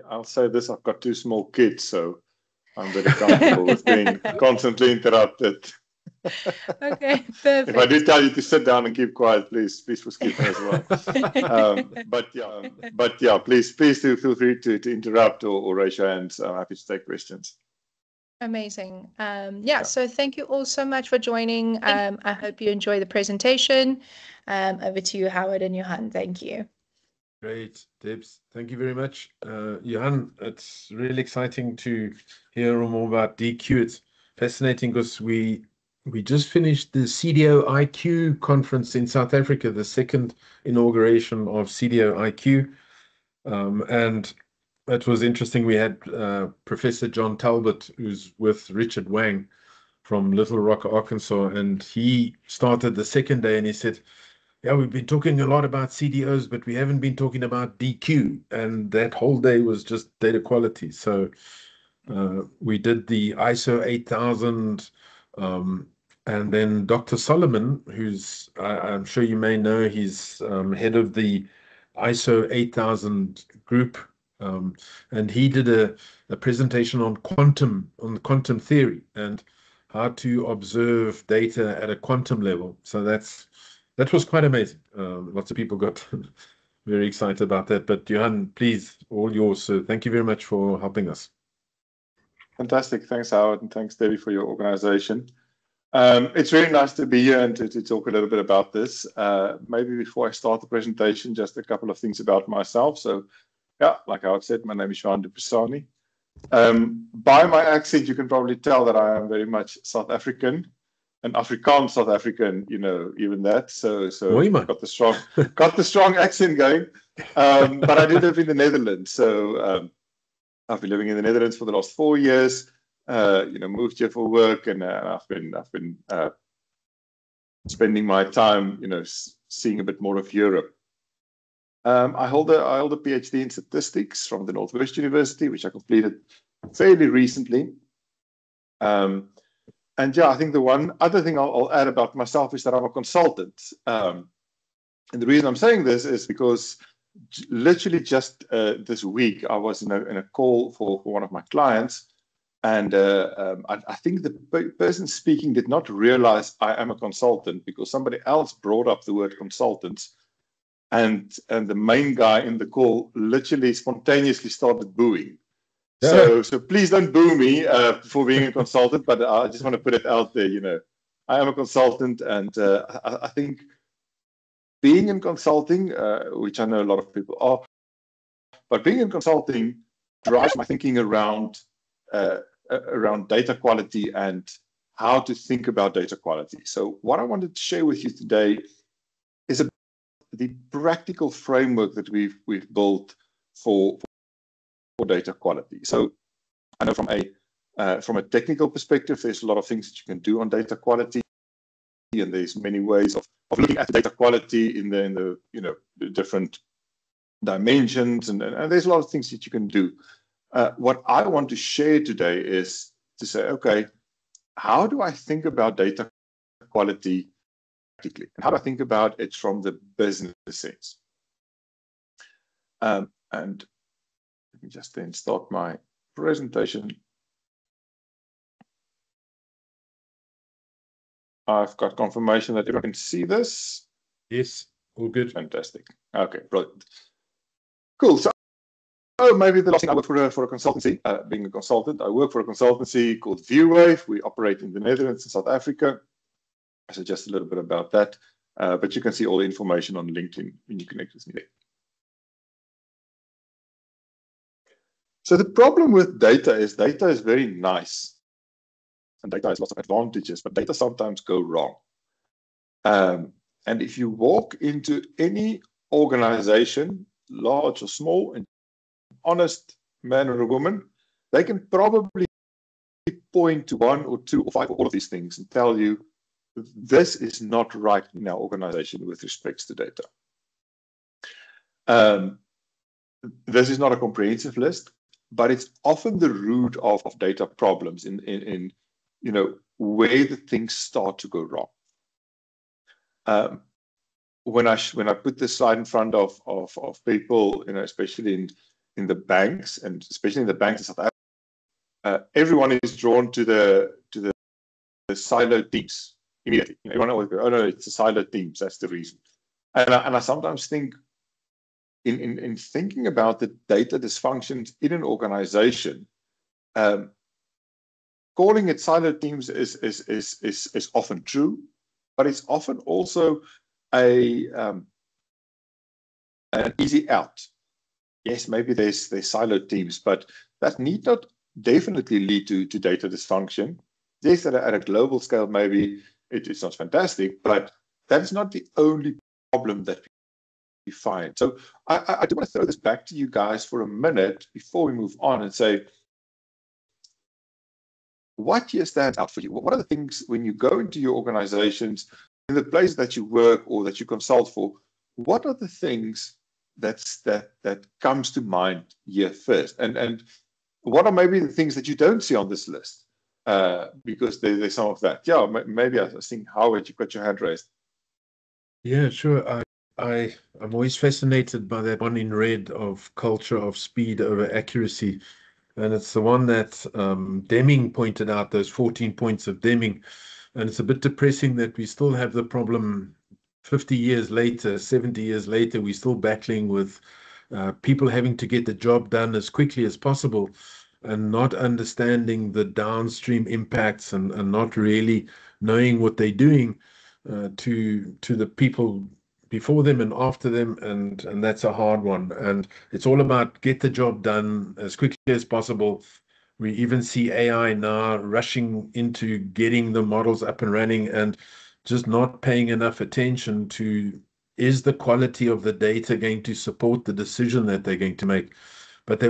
I'll say this: I've got two small kids, so I'm very comfortable with being constantly interrupted. Okay, If I perfect. do tell you to sit down and keep quiet, please forgive me as well. But yeah, please do feel free to interrupt or raise your hands. I'm happy to take questions. Amazing. Yeah. So thank you all so much for joining. I hope you enjoy the presentation. Over to you, Howard and Johan. Thank you. Great, Debs. Thank you very much. Johan, it's really exciting to hear more about DQ. It's fascinating because we just finished the CDO IQ conference in South Africa, the second inauguration of CDO IQ. And it was interesting. We had Professor John Talbot, who's with Richard Wang from Little Rock, Arkansas, and he started the second day and he said, yeah, we've been talking a lot about CDOs, but we haven't been talking about DQ. And that whole day was just data quality. So we did the ISO 8000, and then Dr. Solomon, who's, I'm sure you may know, he's head of the ISO 8000 group. And he did a presentation on quantum theory and how to observe data at a quantum level. So that was quite amazing. Lots of people got very excited about that. But Johan, please, all yours. So thank you very much for helping us. Fantastic. Thanks, Howard, and thanks, Debbie, for your organization. It's really nice to be here and to talk a little bit about this. Maybe before I start the presentation, just a couple of things about myself. So, yeah, like Howard said, my name is Johan de Pisani. By my accent, you can probably tell that I am very much South African. An Afrikaans South African, even that. So got the strong accent going. But I do live in the Netherlands. So I've been living in the Netherlands for the last 4 years. Moved here for work, and I've been spending my time, seeing a bit more of Europe. I hold a PhD in statistics from the Northwest University, which I completed fairly recently. And yeah, I think the one other thing I'll add about myself is that I'm a consultant. And the reason I'm saying this is because literally just this week, I was in a call for one of my clients. And I think the person speaking did not realize I am a consultant because somebody else brought up the word consultants. And the main guy in the call literally spontaneously started booing. So please don't boo me for being a consultant, but I just want to put it out there. I am a consultant, and I think being in consulting, which I know a lot of people are, but being in consulting drives my thinking around data quality and how to think about data quality. So what I wanted to share with you today is about the practical framework that we've built for data quality. So I know from a technical perspective, there's a lot of things that you can do on data quality, and there's many ways of looking at data quality in the different dimensions, and there's a lot of things that you can do. What I want to share today is to say, okay, how do I think about data quality practically? And how do I think about it from the business sense? And let me just then start my presentation. I've got confirmation that everyone can see this. Yes, all good. Fantastic. Okay, brilliant. Cool. So maybe the last thing, I work for a consultancy. Being a consultant, I work for a consultancy called ViewWave. We operate in the Netherlands and South Africa. So just a little bit about that. But you can see all the information on LinkedIn when you connect with me there. So the problem with data is very nice. And data has lots of advantages, but data sometimes go wrong. And if you walk into any organization, large or small, and honest man or a woman, they can probably point to one or two or five or all of these things and tell you this is not right in our organization with respects to data. This is not a comprehensive list, but it's often the root of data problems in where the things start to go wrong. When I put this slide in front of people, especially in the banks, and especially in the banks in South Africa, everyone is drawn to the siloed teams immediately. Everyone always goes, "Oh no, it's the siloed teams. That's the reason." And I sometimes think, in thinking about the data dysfunctions in an organization, calling it siloed teams is often true, but it's often also an easy out. Yes, maybe there's siloed teams, but that need not definitely lead to data dysfunction. Yes, at a global scale, maybe it's not fantastic, but that's not the only problem that we find. So I do want to throw this back to you guys for a minute before we move on and say, what here stands out for you? What are the things when you go into your organizations, in the places that you work or that you consult for, what are the things that comes to mind here first? And what are maybe the things that you don't see on this list? Because there's some of that. Yeah, maybe I think, Howard, you've got your hand raised. Yeah, sure. I'm always fascinated by that one in red of culture of speed over accuracy. And it's the one that Deming pointed out, those 14 points of Deming. And it's a bit depressing that we still have the problem 50 years later, 70 years later, we're still battling with people having to get the job done as quickly as possible and not understanding the downstream impacts and not really knowing what they're doing to the people before them and after them, and that's a hard one. And it's all about get the job done as quickly as possible. We even see AI now rushing into getting the models up and running and just not paying enough attention to, is the quality of the data going to support the decision that they're going to make? But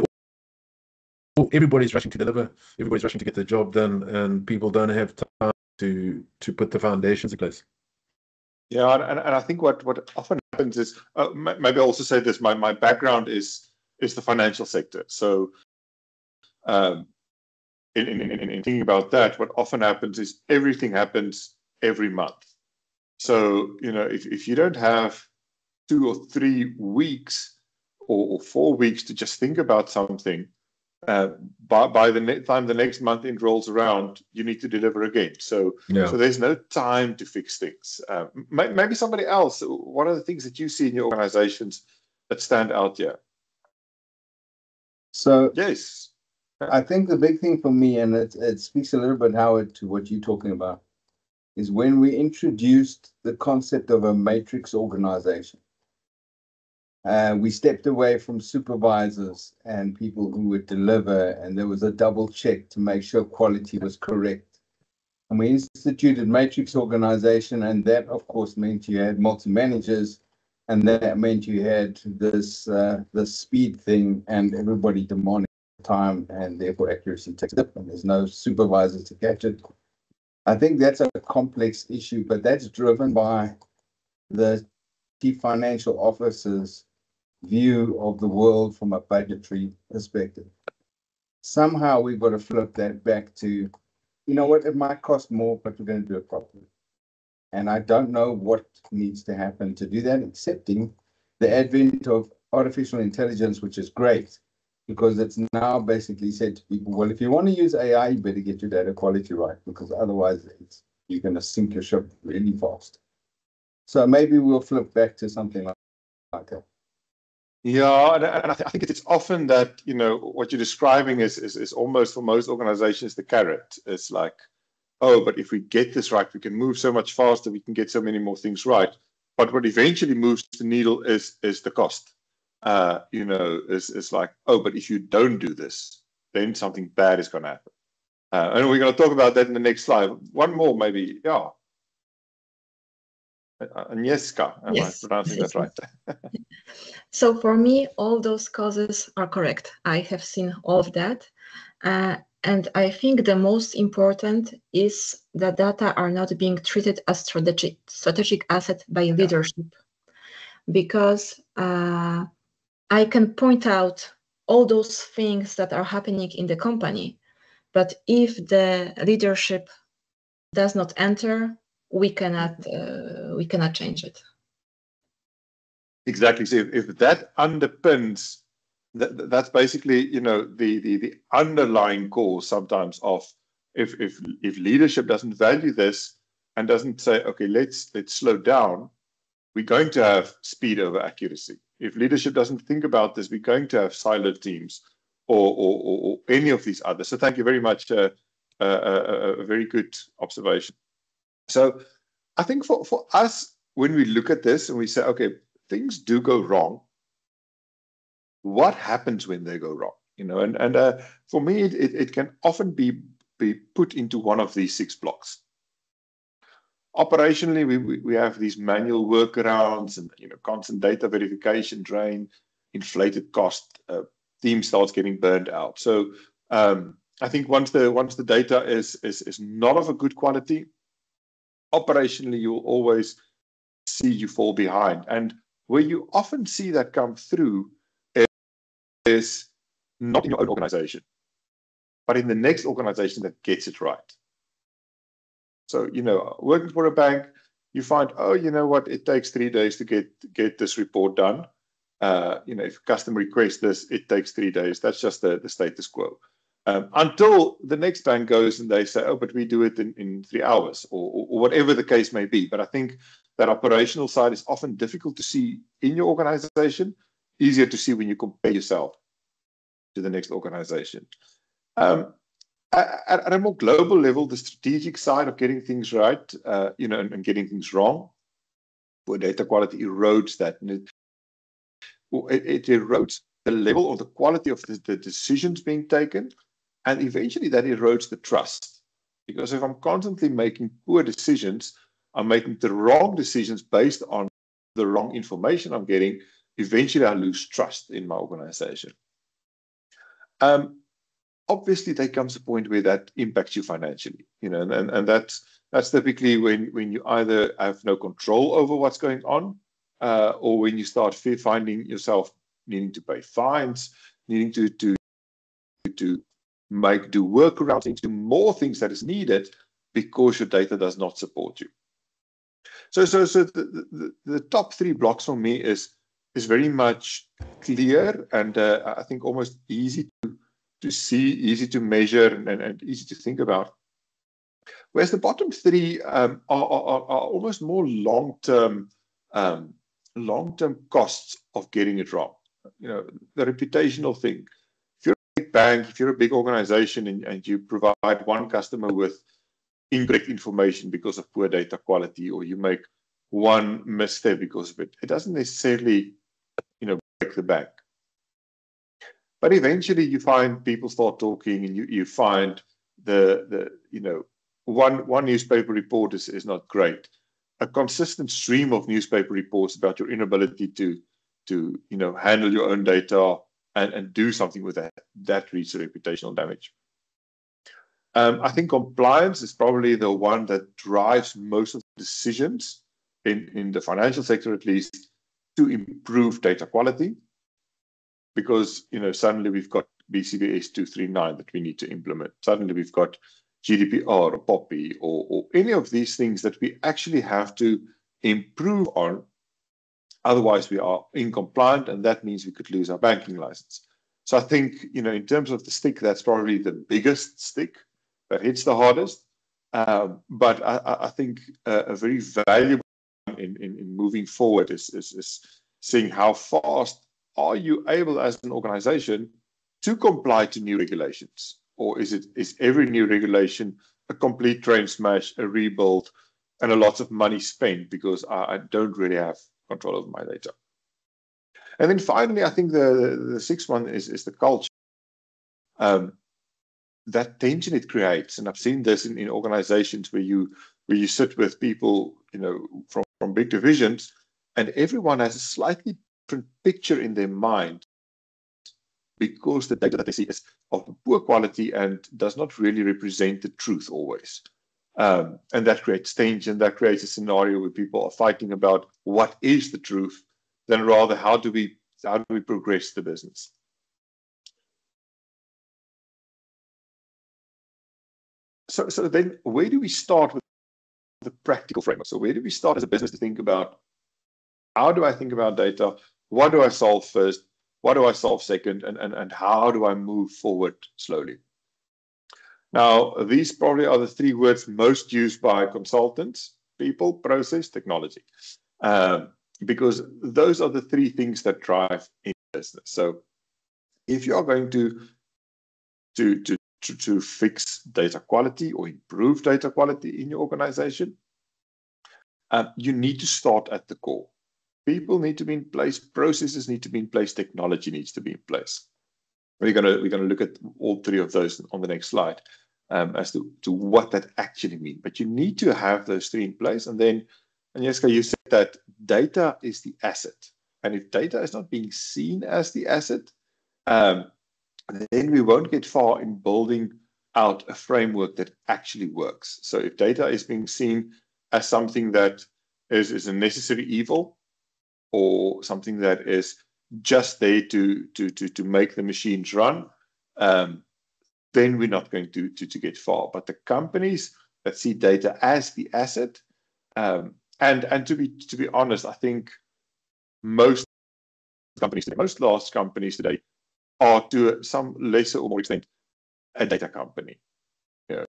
everybody's rushing to deliver, everybody's rushing to get the job done, and people don't have time to put the foundations in place. Yeah, and I think what often happens is, maybe I'll also say this, my background is the financial sector. So in thinking about that, what often happens is everything happens every month. So, if you don't have 2 or 3 weeks or 4 weeks to just think about something, by the time the next month end rolls around, you need to deliver again. So there's no time to fix things. Maybe somebody else, what are the things that you see in your organizations that stand out here? So yes, I think the big thing for me, and it speaks a little bit, Howard, to what you're talking about, is when we introduced the concept of a matrix organization. We stepped away from supervisors and people who would deliver, and there was a double check to make sure quality was correct. And we instituted matrix organization, and that, of course, meant you had multi-managers, and that meant you had this speed thing, and everybody demanding time, and therefore accuracy takes up, and there's no supervisors to catch it. I think that's a complex issue, but that's driven by the chief financial officer's view of the world from a budgetary perspective. Somehow we've got to flip that back to, you know what, it might cost more, but we're going to do it properly. And I don't know what needs to happen to do that, accepting the advent of artificial intelligence, which is great, because it's now basically said to people, well, if you want to use AI, you better get your data quality right, because otherwise you're going to sink your ship really fast. So maybe we'll flip back to something like that. Yeah, and I think it's often that, what you're describing is almost, for most organizations, the carrot. It's like, oh, but if we get this right, we can move so much faster, we can get so many more things right. But what eventually moves the needle is the cost. It's like, oh, but if you don't do this, then something bad is going to happen. And we're going to talk about that in the next slide. One more, maybe, yeah. Agnieszka, am I pronouncing that right? So for me, all those causes are correct. I have seen all of that. And I think the most important is that data are not being treated as strategic asset by leadership. Because I can point out all those things that are happening in the company, but if the leadership does not enter, we cannot change it. Exactly. So if that underpins that's basically, you know, the underlying cause sometimes of if leadership doesn't value this and doesn't say, okay, let's slow down, we're going to have speed over accuracy. If leadership doesn't think about this, we're going to have siloed teams or any of these others. So thank you very much. A very good observation. So I think for us, when we look at this and we say, okay, things do go wrong, what happens when they go wrong? You know, and for me, it can often be put into one of these 6 blocks. Operationally, we have these manual workarounds and, you know, constant data verification drain, inflated cost, team starts getting burned out. So I think once the data is not of a good quality, operationally you'll always see you fall behind. And where you often see that come through is not in your own organization, but in the next organization that gets it right. So, you know, working for a bank, you find, oh, you know what, it takes 3 days to get this report done. You know, if a customer requests this, it takes 3 days. That's just the status quo. Until the next bank goes and they say, oh, but we do it in 3 hours or whatever the case may be. But I think that operational side is often difficult to see in your organization, easier to see when you compare yourself to the next organization. At a more global level, the strategic side of getting things right, you know, and getting things wrong, where data quality erodes that, and it erodes the level or the quality of the decisions being taken, and eventually that erodes the trust. Because if I'm constantly making poor decisions, I'm making the wrong decisions based on the wrong information I'm getting, eventually I lose trust in my organization. Obviously, there comes a point where that impacts you financially, you know, and that's typically when you either have no control over what's going on, or when you start finding yourself needing to pay fines, needing to do workarounds, need to do more things that is needed because your data does not support you. So the top 3 blocks for me is very much clear and I think almost easy to see, easy to measure, and easy to think about. Whereas the bottom 3 are almost more long-term costs of getting it wrong. You know, the reputational thing. If you're a big bank, if you're a big organization, and you provide one customer with incorrect information because of poor data quality, or you make one misstep because of it, it doesn't necessarily, you know, break the bank. But eventually you find people start talking, and you find the you know, one newspaper report is not great. A consistent stream of newspaper reports about your inability to you know, handle your own data and do something with that leads to reputational damage. I think compliance is probably the one that drives most of the decisions in the financial sector, at least, to improve data quality. Because, you know, suddenly we've got BCBS 239 that we need to implement. Suddenly we've got GDPR or POPI or any of these things that we actually have to improve on. Otherwise, we are incompliant, and that means we could lose our banking license. So I think, you know, in terms of the stick, that's probably the biggest stick that hits the hardest. But I think a very valuable one in moving forward is seeing how fast are you able as an organization to comply to new regulations? Or is every new regulation a complete train smash, a rebuild, and a lot of money spent because I don't really have control over my data? And then finally, I think the 6th one is the culture. That tension it creates, and I've seen this in organizations where you sit with people, you know, from big divisions, and everyone has a slightly different picture in their mind because the data that they see is of poor quality and does not really represent the truth always. And that creates tension, that creates a scenario where people are fighting about what is the truth, than rather how do we progress the business. So then where do we start with the practical framework? So where do we start as a business to think about, how do I think about data? What do I solve first? what do I solve second, and how do I move forward slowly? Now, these probably are the three words most used by consultants: people, process, technology, because those are the three things that drive in business. So if you are going to fix data quality or improve data quality in your organization, you need to start at the core. People need to be in place, processes need to be in place, technology needs to be in place. We're gonna look at all three of those on the next slide, as to what that actually means. But you need to have those three in place. And then, Agnieszka, you said that data is the asset. And if data is not being seen as the asset, then we won't get far in building out a framework that actually works. So if data is being seen as something that is a necessary evil, or something that is just there to make the machines run, then we're not going to get far. But the companies that see data as the asset, and to be honest, I think most companies today, most large companies today, are to some lesser or more extent a data company. You know,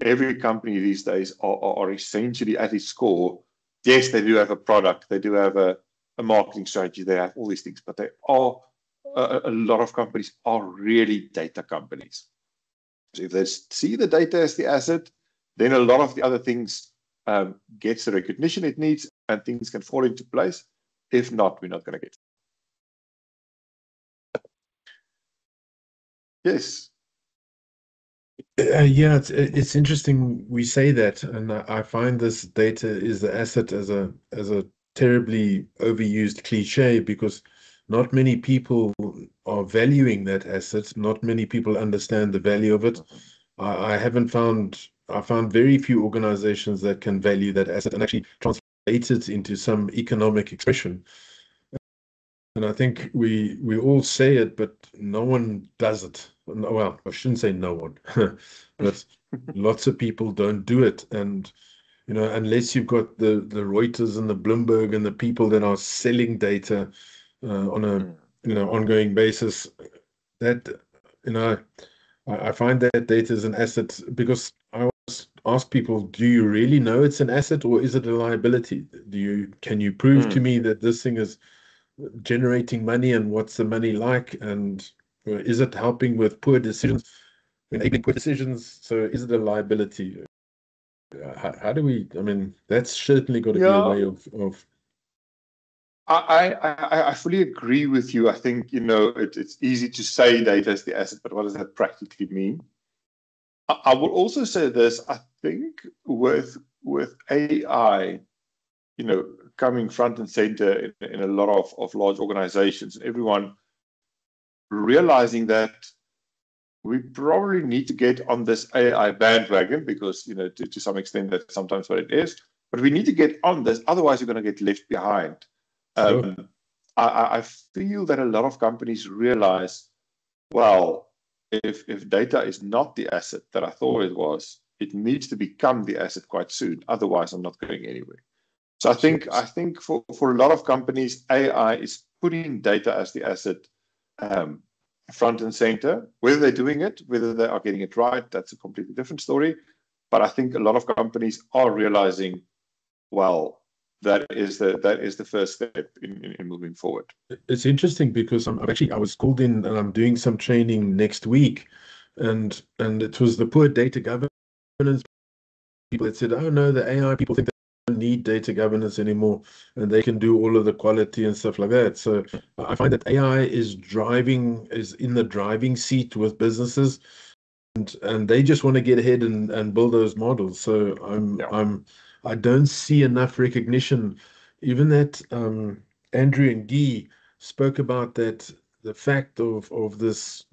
every company these days are essentially at its core. Yes, they do have a product, they do have a marketing strategy, they have all these things, but they are a lot of companies are really data companies. So if they see the data as the asset, then a lot of the other things gets the recognition it needs, and things can fall into place. If not, we're not going to get. Yes. Yeah, it's interesting we say that, and I find this data is the asset as a terribly overused cliche, because not many people are valuing that asset. Not many people understand the value of it. I found very few organizations that can value that asset and actually translate it into some economic expression. And I think we all say it, but no one does it. Well, I shouldn't say no one, but lots of people don't do it. And, you know, unless you've got the Reuters and the Bloomberg and the people that are selling data on a ongoing basis, that, you know, I find that data is an asset, because I always ask people, do you really know it's an asset, or is it a liability? Can you prove to me that this thing is generating money, and what's the money like, and is it helping with poor decisions, enabling poor decisions? So is it a liability? How do we, I mean, that's certainly got to be a way of I fully agree with you. I think, you know, it's easy to say data is the asset, but what does that practically mean? I will also say this: I think with AI, you know, coming front and center in a lot of large organizations, everyone realizing that we probably need to get on this AI bandwagon, because, you know, to some extent that's sometimes what it is, but we need to get on this, otherwise you're going to get left behind. Sure. I feel that a lot of companies realize, well, if data is not the asset that I thought it was, it needs to become the asset quite soon. Otherwise, I'm not going anywhere. So I think for a lot of companies, AI is putting data as the asset front and center. Whether they're doing it, whether they are getting it right, that's a completely different story. But I think a lot of companies are realizing, well, that is the first step in moving forward. It's interesting because I was called in, and I'm doing some training next week, and it was the poor data governance people that said, oh no, the AI people think they don't need data governance anymore, and they can do all of the quality and stuff like that. So I find that AI is in the driving seat with businesses, and they just want to get ahead and build those models. So I don't see enough recognition. Even that Andrew and Guy spoke about that, the fact of this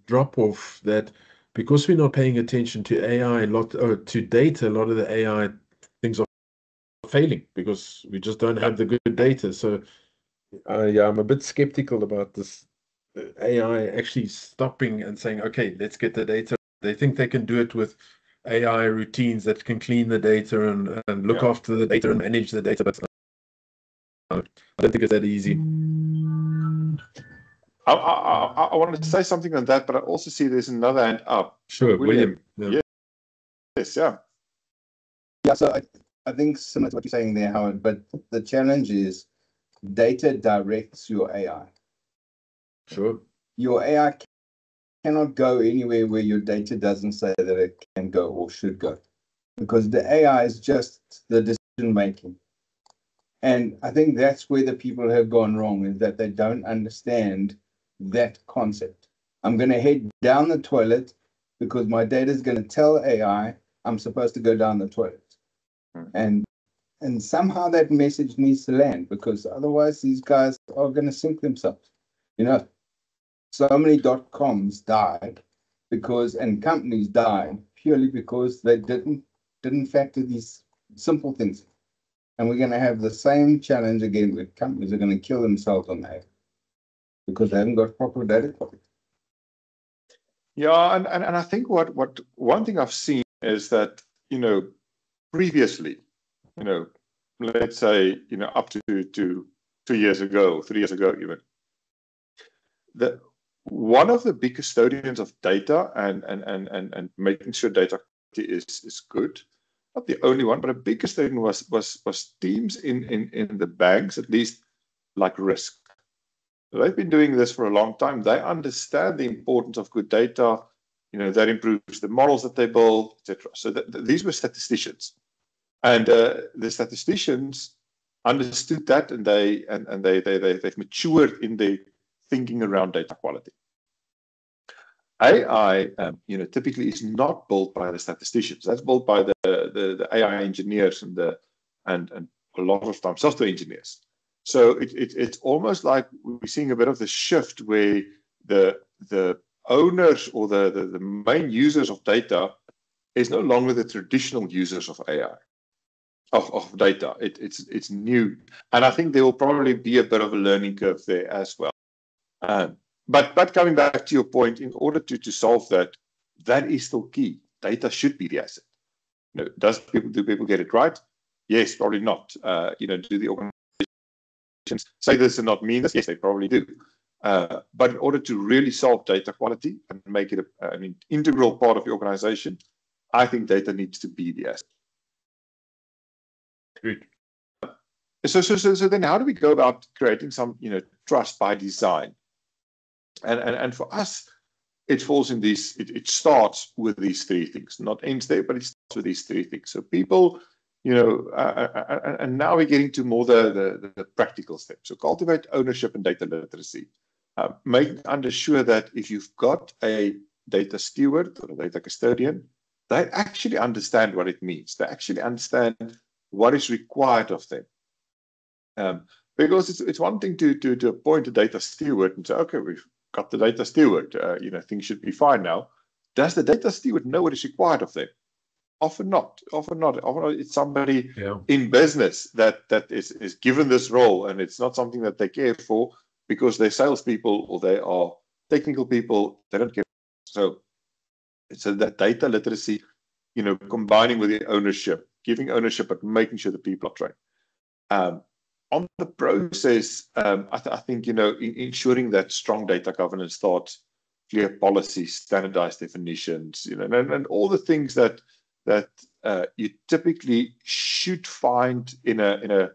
drop off, that because we're not paying attention to AI to data, a lot of the AI things are failing because we just don't have the good data. So I'm a bit skeptical about this AI actually stopping and saying, okay, let's get the data. They think they can do it with AI routines that can clean the data and look after the data and manage the data, but I don't think it's that easy. I wanted to say something on that, but I also see there's another hand up. Sure, William. Yeah. Yes, yeah. Yeah, so I think similar to what you're saying there, Howard, but the challenge is data directs your AI. Sure. Your AI cannot go anywhere where your data doesn't say that it can go or should go, because the AI is just the decision making. And I think that's where the people have gone wrong, is that they don't understand that concept. I'm going to head down the toilet because my data is going to tell AI I'm supposed to go down the toilet. And somehow that message needs to land, because otherwise these guys are going to sink themselves. You know, so many .coms died because, and companies died purely because they didn't factor these simple things. And we're going to have the same challenge again, where companies are going to kill themselves on that because they haven't got proper data quality. Yeah, and I think what one thing I've seen is that, you know, previously, you know, let's say, you know, up to 2 years ago, 3 years ago even, that one of the big custodians of data and making sure data is good, not the only one, but a big custodian was teams in the banks, at least, like risk. They've been doing this for a long time. They understand the importance of good data. You know, that improves the models that they build, etc. So these were statisticians, and the statisticians understood that, and they've matured in their thinking around data quality. AI, you know, typically is not built by the statisticians. That's built by the AI engineers and a lot of times software engineers. So it's almost like we're seeing a bit of the shift where the owners or the main users of data is no longer the traditional users of AI, of data. It's new, and I think there will probably be a bit of a learning curve there as well. But coming back to your point, in order to solve that, that is still key. Data should be the asset. You know, do people get it right? Yes, probably not. You know, do the organizations say this and not mean this? Yes, they probably do. But in order to really solve data quality and make it an integral part of the organization, I think data needs to be the asset. Good. So then how do we go about creating some, you know, trust by design? And for us, it falls in these, it starts with these three things, not ends there, but it starts with these three things. So people, you know, and now we're getting to more the practical steps. So cultivate ownership and data literacy. Make sure that if you've got a data steward or a data custodian, they actually understand what it means. They actually understand what is required of them. Because it's one thing to appoint a data steward and say, okay, we've got the data steward, you know, things should be fine now. Does the data steward know what is required of them? Often not. Often it's somebody in business that is given this role, and it's not something that they care for because they're salespeople or they are technical people. They don't care. So that data literacy, you know, combining with the ownership, giving ownership, but making sure the people are trained. On the process, I think, you know, ensuring that strong data governance thoughts, clear policies, standardized definitions, you know, and all the things that you typically should find in a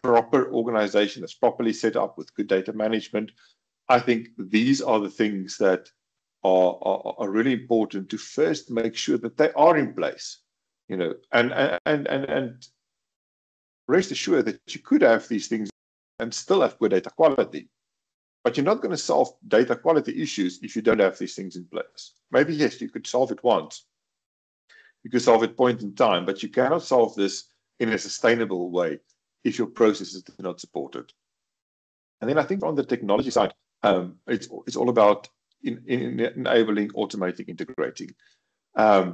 proper organization that's properly set up with good data management. I think these are the things that are really important to first make sure that they are in place, you know, and rest assured that you could have these things and still have good data quality. But you're not going to solve data quality issues if you don't have these things in place. Maybe, yes, you could solve it once. You could solve it point in time, but you cannot solve this in a sustainable way if your processes do not support it. And then I think on the technology side, it's all about enabling, automating, integrating. I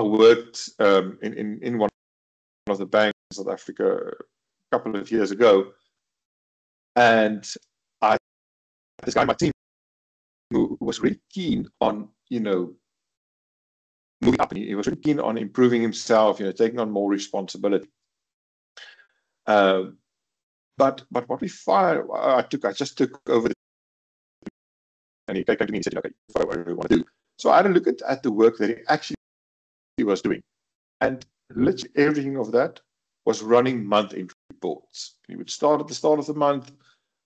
worked in one of the banks in South Africa a couple of years ago, and this guy on my team who was really keen on, you know, moving up, and he was really keen on improving himself, you know, taking on more responsibility. But what we find, I just took over the And he came to me and said, okay, what do you want to do? So I had a look at the work that he actually was doing. And literally everything of that was running month-end reports. He would start at the start of the month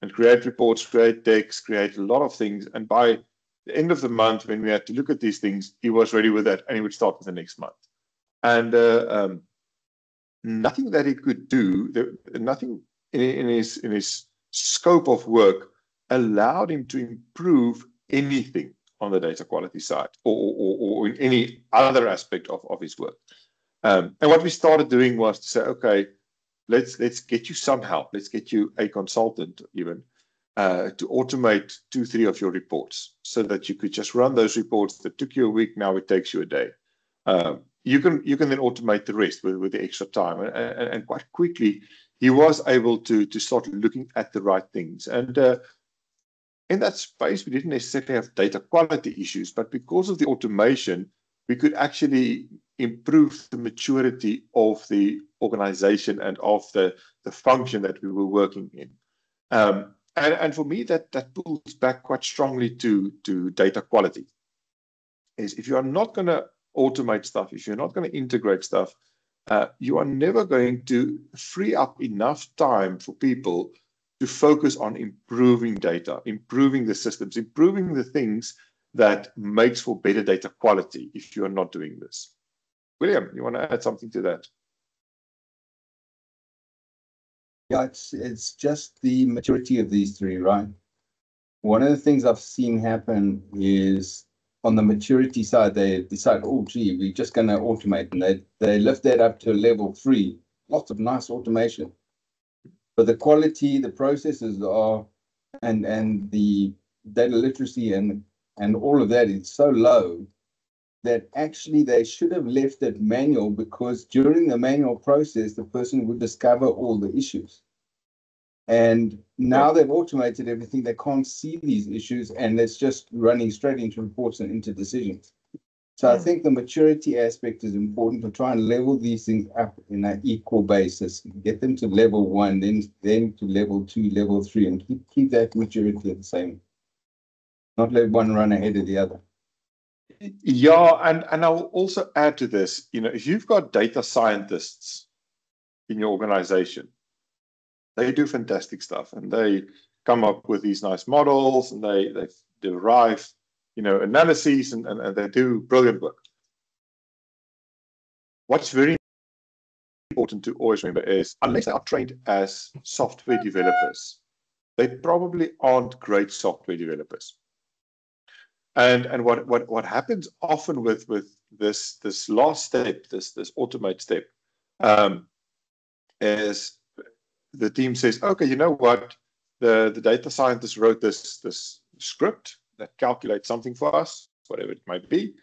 and create reports, create decks, create a lot of things. And by the end of the month, when we had to look at these things, he was ready with that and he would start with the next month. And nothing that he could do, nothing in his scope of work allowed him to improve anything on the data quality side or in any other aspect of his work. And what we started doing was to say, okay, let's get you some help. Let's get you a consultant even to automate 2-3 of your reports so that you could just run those reports that took you a week. Now it takes you a day. You can then automate the rest with the extra time. And quite quickly, he was able to start looking at the right things. And in that space, we didn't necessarily have data quality issues, but because of the automation, we could actually improve the maturity of the organization and of the function that we were working in. And for me, that pulls back quite strongly to data quality. Is if you are not going to automate stuff, if you're not going to integrate stuff, you are never going to free up enough time for people to focus on improving data, improving the systems, improving the things that makes for better data quality if you are not doing this. William, you want to add something to that? Yeah, it's just the maturity of these three, right? One of the things I've seen happen is on the maturity side, they decide, oh, gee, we're just going to automate. And they lift that up to level 3. Lots of nice automation. But the quality, the processes are, and the data literacy and all of that is so low that actually they should have left it manual, because during the manual process, the person would discover all the issues. And now they've automated everything, they can't see these issues, and it's just running straight into reports and into decisions. So I think the maturity aspect is important to try and level these things up in an equal basis, get them to level 1, then to level 2, level 3, and keep that maturity the same. Not let one run ahead of the other. Yeah, and I'll also add to this, if you've got data scientists in your organization, they do fantastic stuff, and they come up with these nice models, and they derive, analyses, and they do brilliant work. What's very important to always remember is, unless they are trained as software developers, they probably aren't great software developers. And what happens often with this last step, this automate step, is the team says, okay, you know what? The data scientist wrote this script that calculates something for us, whatever it might be.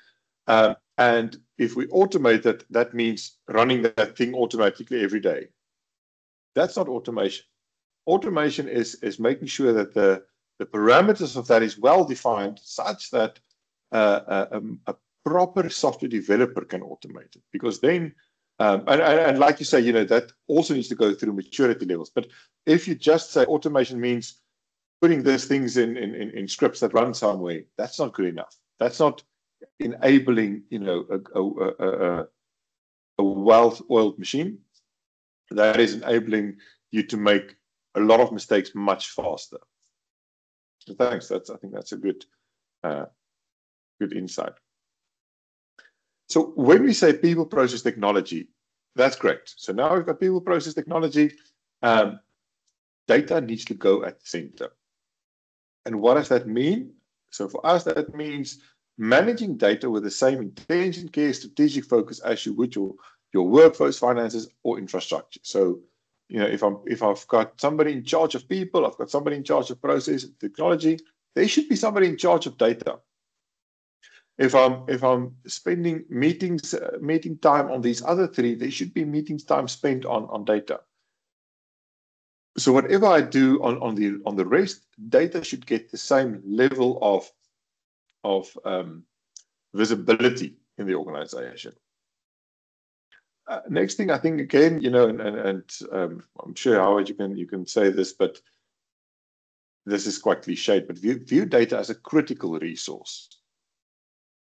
And if we automate it, that means running that thing automatically every day. That's not automation. Automation is making sure that the parameters of that is well defined, such that a proper software developer can automate it. Because then, and like you say, that also needs to go through maturity levels. But if you just say automation means putting these things in scripts that run somewhere, that's not good enough. That's not enabling, a well-oiled machine. That is enabling you to make a lot of mistakes much faster. So thanks. I think that's a good insight. So when we say people, process, technology, that's great. So now we've got people, process, technology. Data needs to go at the center. And what does that mean? So for us, that means managing data with the same intention, care, strategic focus as you would your workforce, finances, or infrastructure. So, if I've got somebody in charge of people, I've got somebody in charge of process and technology, there should be somebody in charge of data. If I'm spending meeting time on these other 3, there should be meeting time spent on data. So whatever I do on the rest, data should get the same level of visibility in the organization. Next thing, I think, again, and I'm sure, Howard, you can say this, but this is quite cliched, but view data as a critical resource.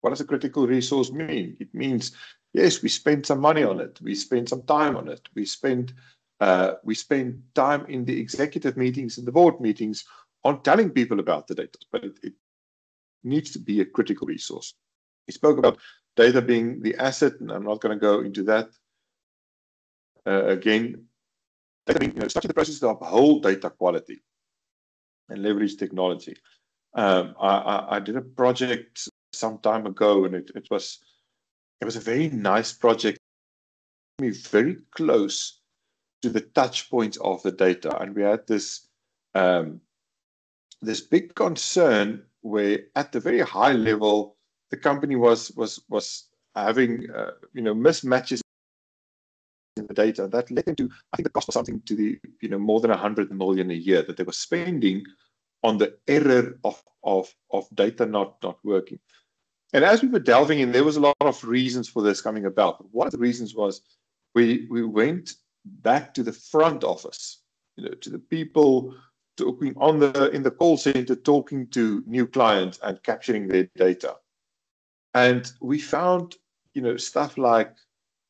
What does a critical resource mean? It means, yes, we spend some money on it. We spend some time on it. We spend time in the executive meetings and the board meetings on telling people about the data, but it needs to be a critical resource. We spoke about data being the asset, and I'm not going to go into that again. Data being, structure the process to uphold data quality and leverage technology. I did a project some time ago, and it was a very nice project. Me very close to the touch points of the data, and we had this this big concern where, at the very high level, the company was having mismatches in the data that led them to, I think the cost was something to the more than 100 million a year that they were spending on the error of data not working. And as we were delving in, there was a lot of reasons for this coming about. But one of the reasons was we went back to the front office, to the people talking in the call center, talking to new clients and capturing their data. And we found, stuff like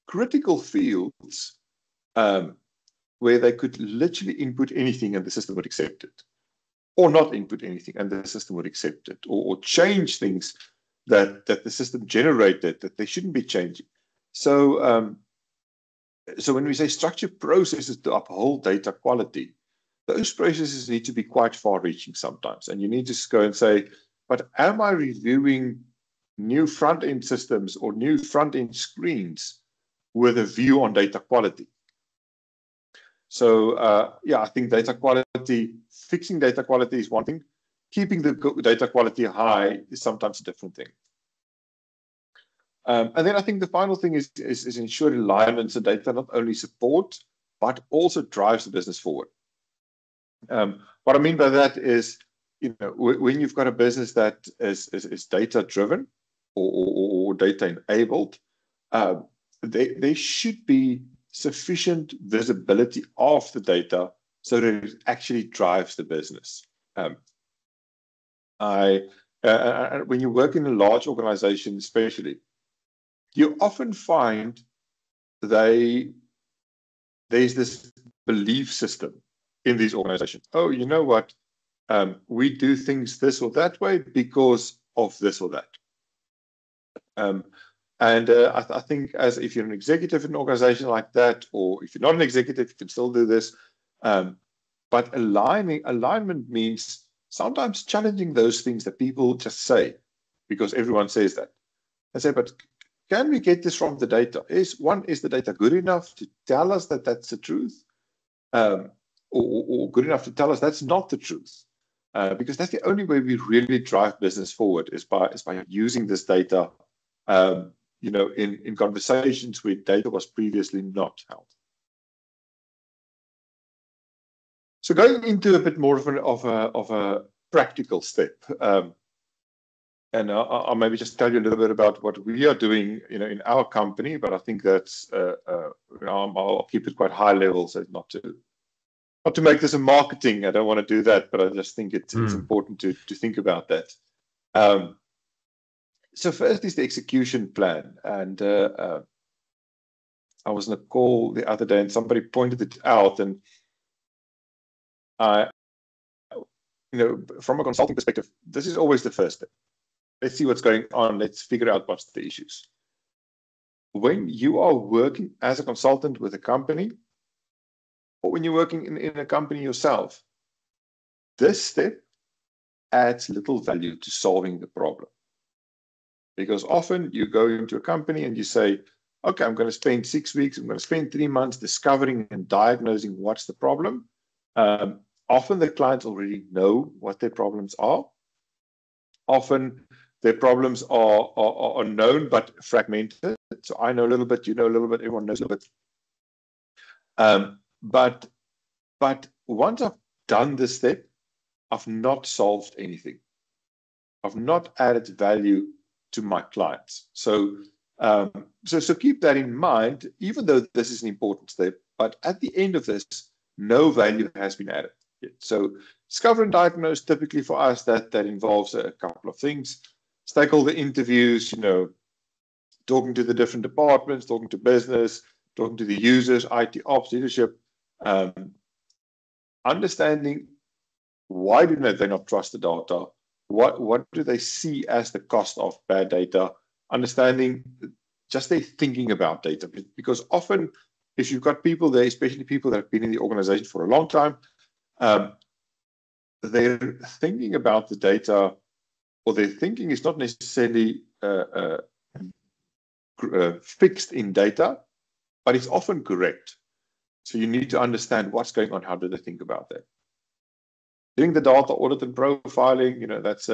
critical fields where they could literally input anything and the system would accept it, or not input anything and the system would accept it, or change things that the system generated that they shouldn't be changing. So when we say structure processes to uphold data quality, those processes need to be quite far-reaching sometimes. And you need to go and say, but am I reviewing new front-end systems or new front-end screens with a view on data quality? So I think data quality, fixing data quality is one thing. Keeping the data quality high is sometimes a different thing. And then I think the final thing is ensuring alignment so data not only support, but also drives the business forward. What I mean by that is, when you've got a business that is data-driven or data-enabled, there should be sufficient visibility of the data so that it actually drives the business. When you work in a large organization, especially, you often find there's this belief system in these organizations. Oh, you know what? We do things this or that way because of this or that. I think if you're an executive in an organization like that, or if you're not an executive, you can still do this. But alignment means sometimes challenging those things that people just say because everyone says that. I say, but can we get this from the data? Is the data good enough to tell us that that's the truth? Or good enough to tell us that's not the truth? Because that's the only way we really drive business forward is by using this data, in conversations where data was previously not held. So going into a bit more of a practical step, and I'll maybe just tell you a little bit about what we are doing, in our company. But I think that's I'll keep it quite high level, so not to make this a marketing. I don't want to do that, but I just think it's important to think about that. So first is the execution plan, and I was on a call the other day, and somebody pointed it out, and from a consulting perspective, this is always the first step. Let's see what's going on. Let's figure out what's the issues. When you are working as a consultant with a company, or when you're working in a company yourself, this step adds little value to solving the problem. Because often you go into a company and you say, okay, I'm going to spend 6 weeks, I'm going to spend 3 months discovering and diagnosing what's the problem. Often the clients already know what their problems are. Often their problems are known but fragmented. So I know a little bit, you know a little bit, everyone knows a little bit. But once I've done this step, I've not solved anything. I've not added value to my clients. So keep that in mind, even though this is an important step. But at the end of this, no value has been added. So Discover and diagnose, typically for us, that involves a couple of things. Stakeholder interviews, talking to the different departments, talking to business, talking to the users, IT ops, leadership, understanding why do they not trust the data? What do they see as the cost of bad data? Understanding just their thinking about data. Because often, if you've got people there, especially people that have been in the organization for a long time, they're thinking about the data, or their thinking is not necessarily fixed in data, but it's often correct. So you need to understand what's going on. How do they think about that? Doing the data audit and profiling, that's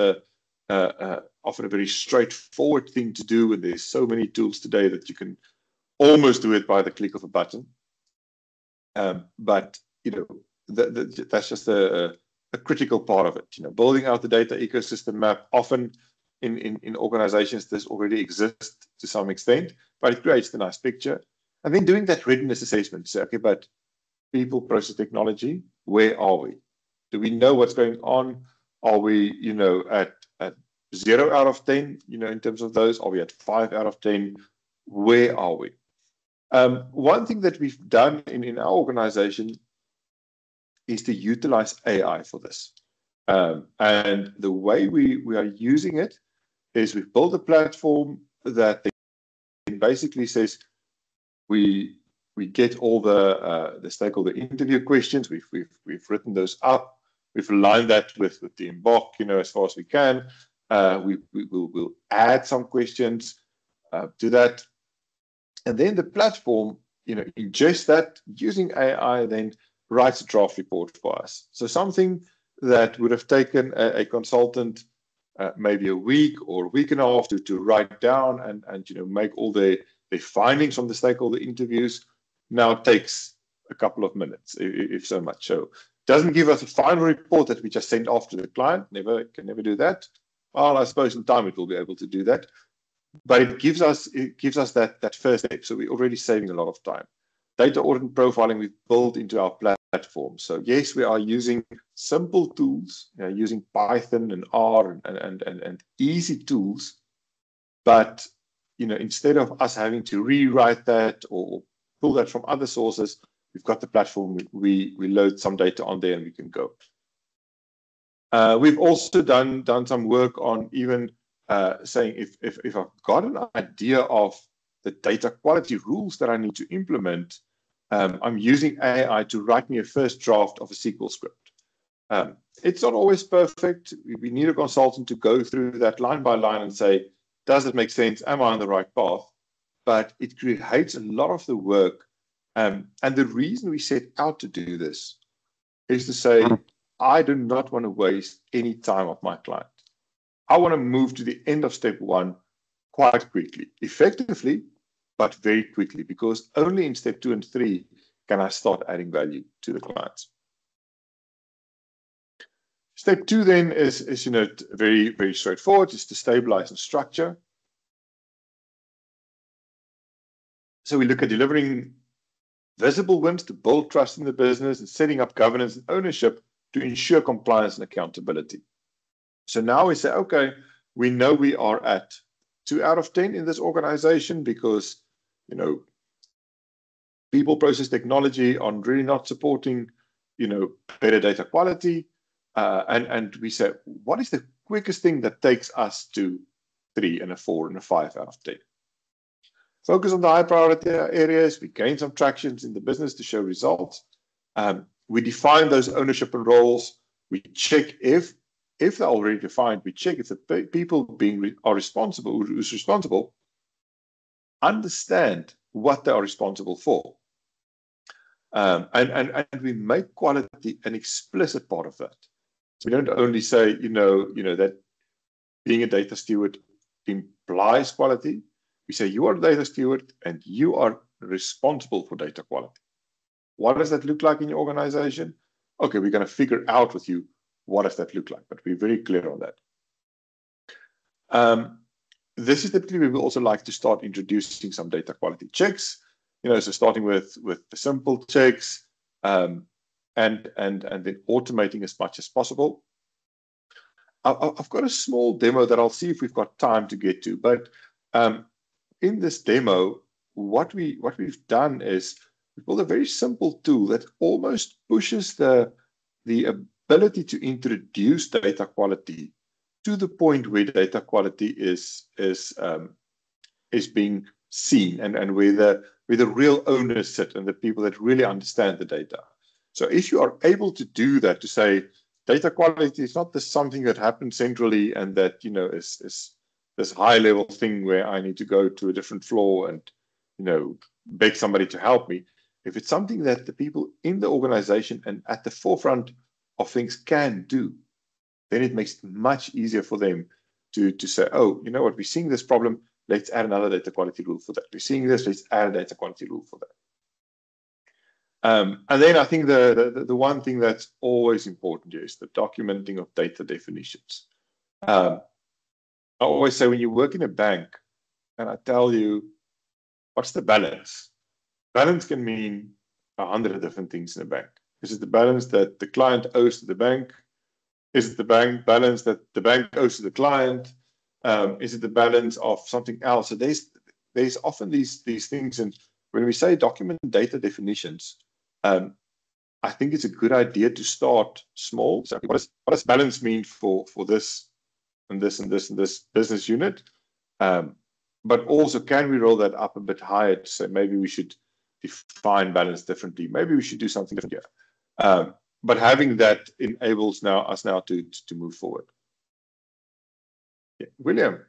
often a very straightforward thing to do. And there's so many tools today that you can almost do it by the click of a button. But that's just a critical part of it. Building out the data ecosystem map. Often in organizations, this already exists to some extent, but it creates a nice picture. And then doing that readiness assessment. Say, okay, but people, process, technology, where are we? Do we know what's going on? Are we, at 0 out of 10, in terms of those? Are we at 5 out of 10? Where are we? One thing that we've done in our organization is to utilize AI for this. And the way we are using it is we've built a platform that basically says we get all the stakeholder interview questions. We've written those up. We've aligned that with the Mbok, as far as we can. We'll add some questions to that. And then the platform, ingests that using AI, then writes a draft report for us. So something that would have taken a consultant maybe a week or a week and a half to write down and make all the findings from the stakeholder interviews now takes a couple of minutes, if so much. So it doesn't give us a final report that we just send off to the client. Can never do that. Well, I suppose in time it will be able to do that. But it gives us that first step. So we're already saving a lot of time. Data audit and profiling we've built into our platform. So yes, we are using simple tools, using Python and R and easy tools. But instead of us having to rewrite that or pull that from other sources, we've got the platform. We load some data on there and we can go. We've also done some work on even saying if I've got an idea of the data quality rules that I need to implement, I'm using AI to write me a first draft of a SQL script. It's not always perfect. We need a consultant to go through that line by line and say, does it make sense? Am I on the right path? But it creates a lot of the work. And the reason we set out to do this is to say, I do not want to waste any time of my client. I want to move to the end of step 1 quite quickly, effectively, but very quickly, because only in step 2 and 3 can I start adding value to the clients. Step 2 then is very, very straightforward. It's to stabilize and structure. So we look at delivering visible wins to build trust in the business and setting up governance and ownership to ensure compliance and accountability. So now we say, okay, we know we are at 2 out of 10 in this organization because, people, process, technology are really not supporting, better data quality. And we say, what is the quickest thing that takes us to 3 and a 4 and a 5 out of 10? Focus on the high priority areas. We gain some tractions in the business to show results. We define those ownership and roles. We check if they're already defined. We check if the people who's responsible, understand what they are responsible for. And we make quality an explicit part of that. So we don't only say, that being a data steward implies quality. We say you are a data steward and you are responsible for data quality. What does that look like in your organization? Okay, we're going to figure out with you what does that look like, but we're very clear on that. This is typically we will also like to start introducing some data quality checks. So starting with the simple checks, and and then automating as much as possible. I've got a small demo that I'll see if we've got time to get to, but in this demo, what we've done is we built a very simple tool that almost pushes the ability to introduce data quality to the point where data quality is being seen, and where the real owners sit and the people that really understand the data. So if you are able to do that, to say data quality is not just something that happens centrally and that is this high level thing where I need to go to a different floor and beg somebody to help me. If it's something that the people in the organization and at the forefront of things can do, then it makes it much easier for them to say, oh, you know what, we're seeing this problem, let's add another data quality rule for that. We're seeing this, let's add a data quality rule for that. And then I think the one thing that's always important is the documenting of data definitions. I always say when you work in a bank and I tell you, what's the balance? Balance can mean 100 different things in a bank. Is it the balance that the client owes to the bank? Is it the bank balance that the bank owes to the client? Is it the balance of something else? So there's often these things, and when we say document data definitions, I think it's a good idea to start small. So what does balance mean for this and this and this and this business unit? But also, can we roll that up a bit higher to say maybe we should define balance differently? Maybe we should do something different here. But having that enables us now to move forward. Yeah. William.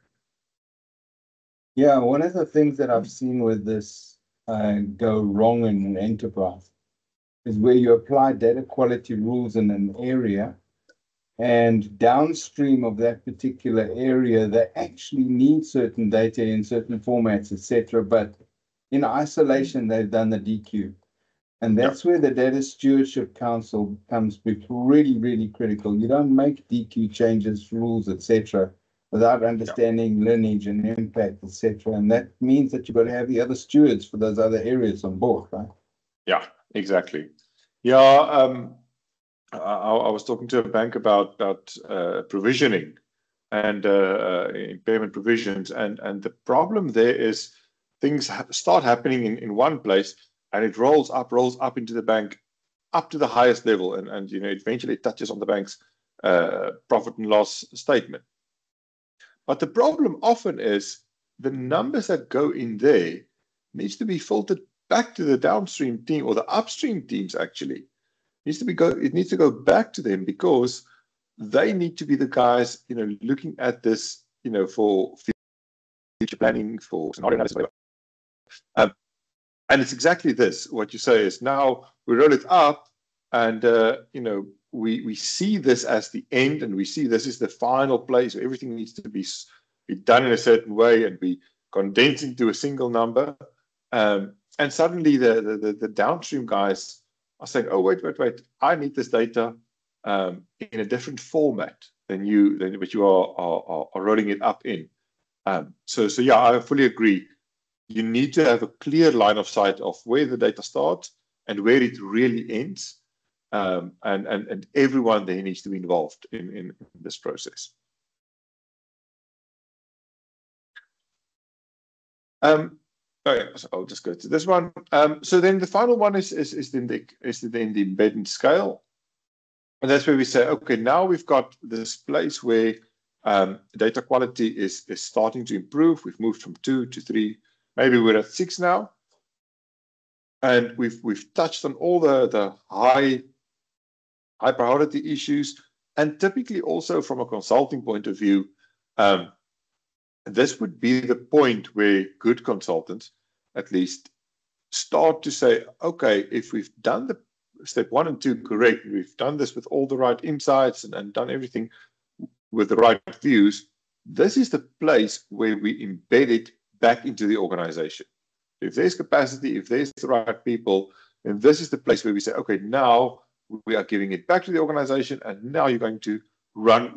Yeah, one of the things that I've seen with this go wrong in an enterprise is where you apply data quality rules in an area, and downstream of that particular area, they actually need certain data in certain formats, etc. But in isolation, they've done the DQ. And that's where the Data Stewardship Council comes really, really critical. You don't make DQ changes, rules, etc., without understanding lineage and impact, etc. And that means that you've got to have the other stewards for those other areas on board, right? Yeah, exactly. Yeah, I was talking to a bank about provisioning and impairment provisions, and the problem there is things start happening in one place, and it rolls up into the bank, up to the highest level, and eventually it touches on the bank's profit and loss statement. But the problem often is the numbers that go in there needs to be filtered back to the downstream team or the upstream teams. Actually, it needs to go back to them, because they need to be the guys looking at this for future planning, for scenario analysis, whatever. And it's exactly this. What you say is, now we roll it up, and we see this as the end, and we see this is the final place where everything needs to be done in a certain way and be condensed into a single number. And suddenly the downstream guys are saying, oh, wait, I need this data in a different format than what you are rolling it up in. So yeah, I fully agree. You need to have a clear line of sight of where the data starts and where it really ends. And everyone there needs to be involved in this process. Okay, so I'll just go to this one. So then the final one is the embed and scale. And that's where we say, okay, now we've got this place where data quality is starting to improve. We've moved from 2 to 3. Maybe we're at 6 now. And we've touched on all the high priority issues. And typically also from a consulting point of view, this would be the point where good consultants, at least, start to say, okay, if we've done the step 1 and 2 correct, we've done this with all the right insights and done everything with the right views, this is the place where we embed it back into the organization. If there's capacity, if there's the right people, then this is the place where we say, okay, now we are giving it back to the organization, and now you're going to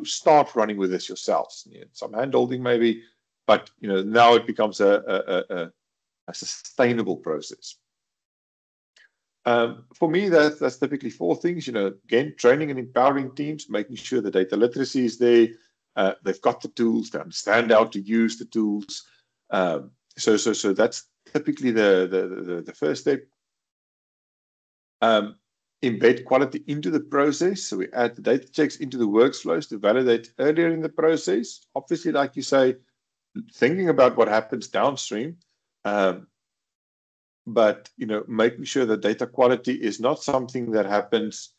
start running with this yourselves. Some hand-holding maybe, but now it becomes a sustainable process. For me, that's typically 4 things. Again, training and empowering teams, making sure the data literacy is there. They've got the tools, they understand how to use the tools. So that's typically the first step. Embed quality into the process. So we add the data checks into the workflows to validate earlier in the process. Obviously, like you say, thinking about what happens downstream, but making sure that data quality is not something that happens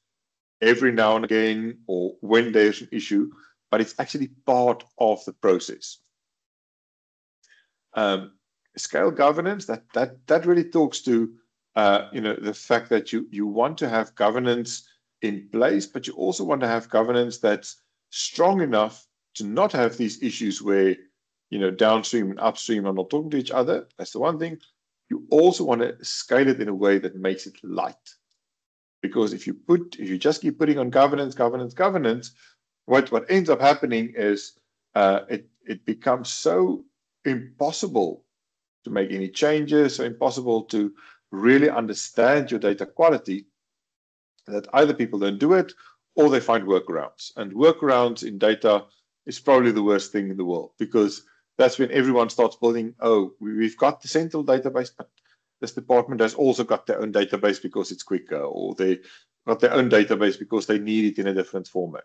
every now and again or when there's an issue, but it's actually part of the process. Scale governance, that really talks to the fact that you want to have governance in place, but you also want to have governance that's strong enough to not have these issues where downstream and upstream are not talking to each other. That's the one thing. You also want to scale it in a way that makes it light, because if you just keep putting on governance, what ends up happening is it becomes so impossible to make any changes, so impossible to really understand your data quality, that either people don't do it or they find workarounds. And workarounds in data is probably the worst thing in the world, because that's when everyone starts building, we've got the central database, but this department has also got their own database because it's quicker, or they got their own database because they need it in a different format.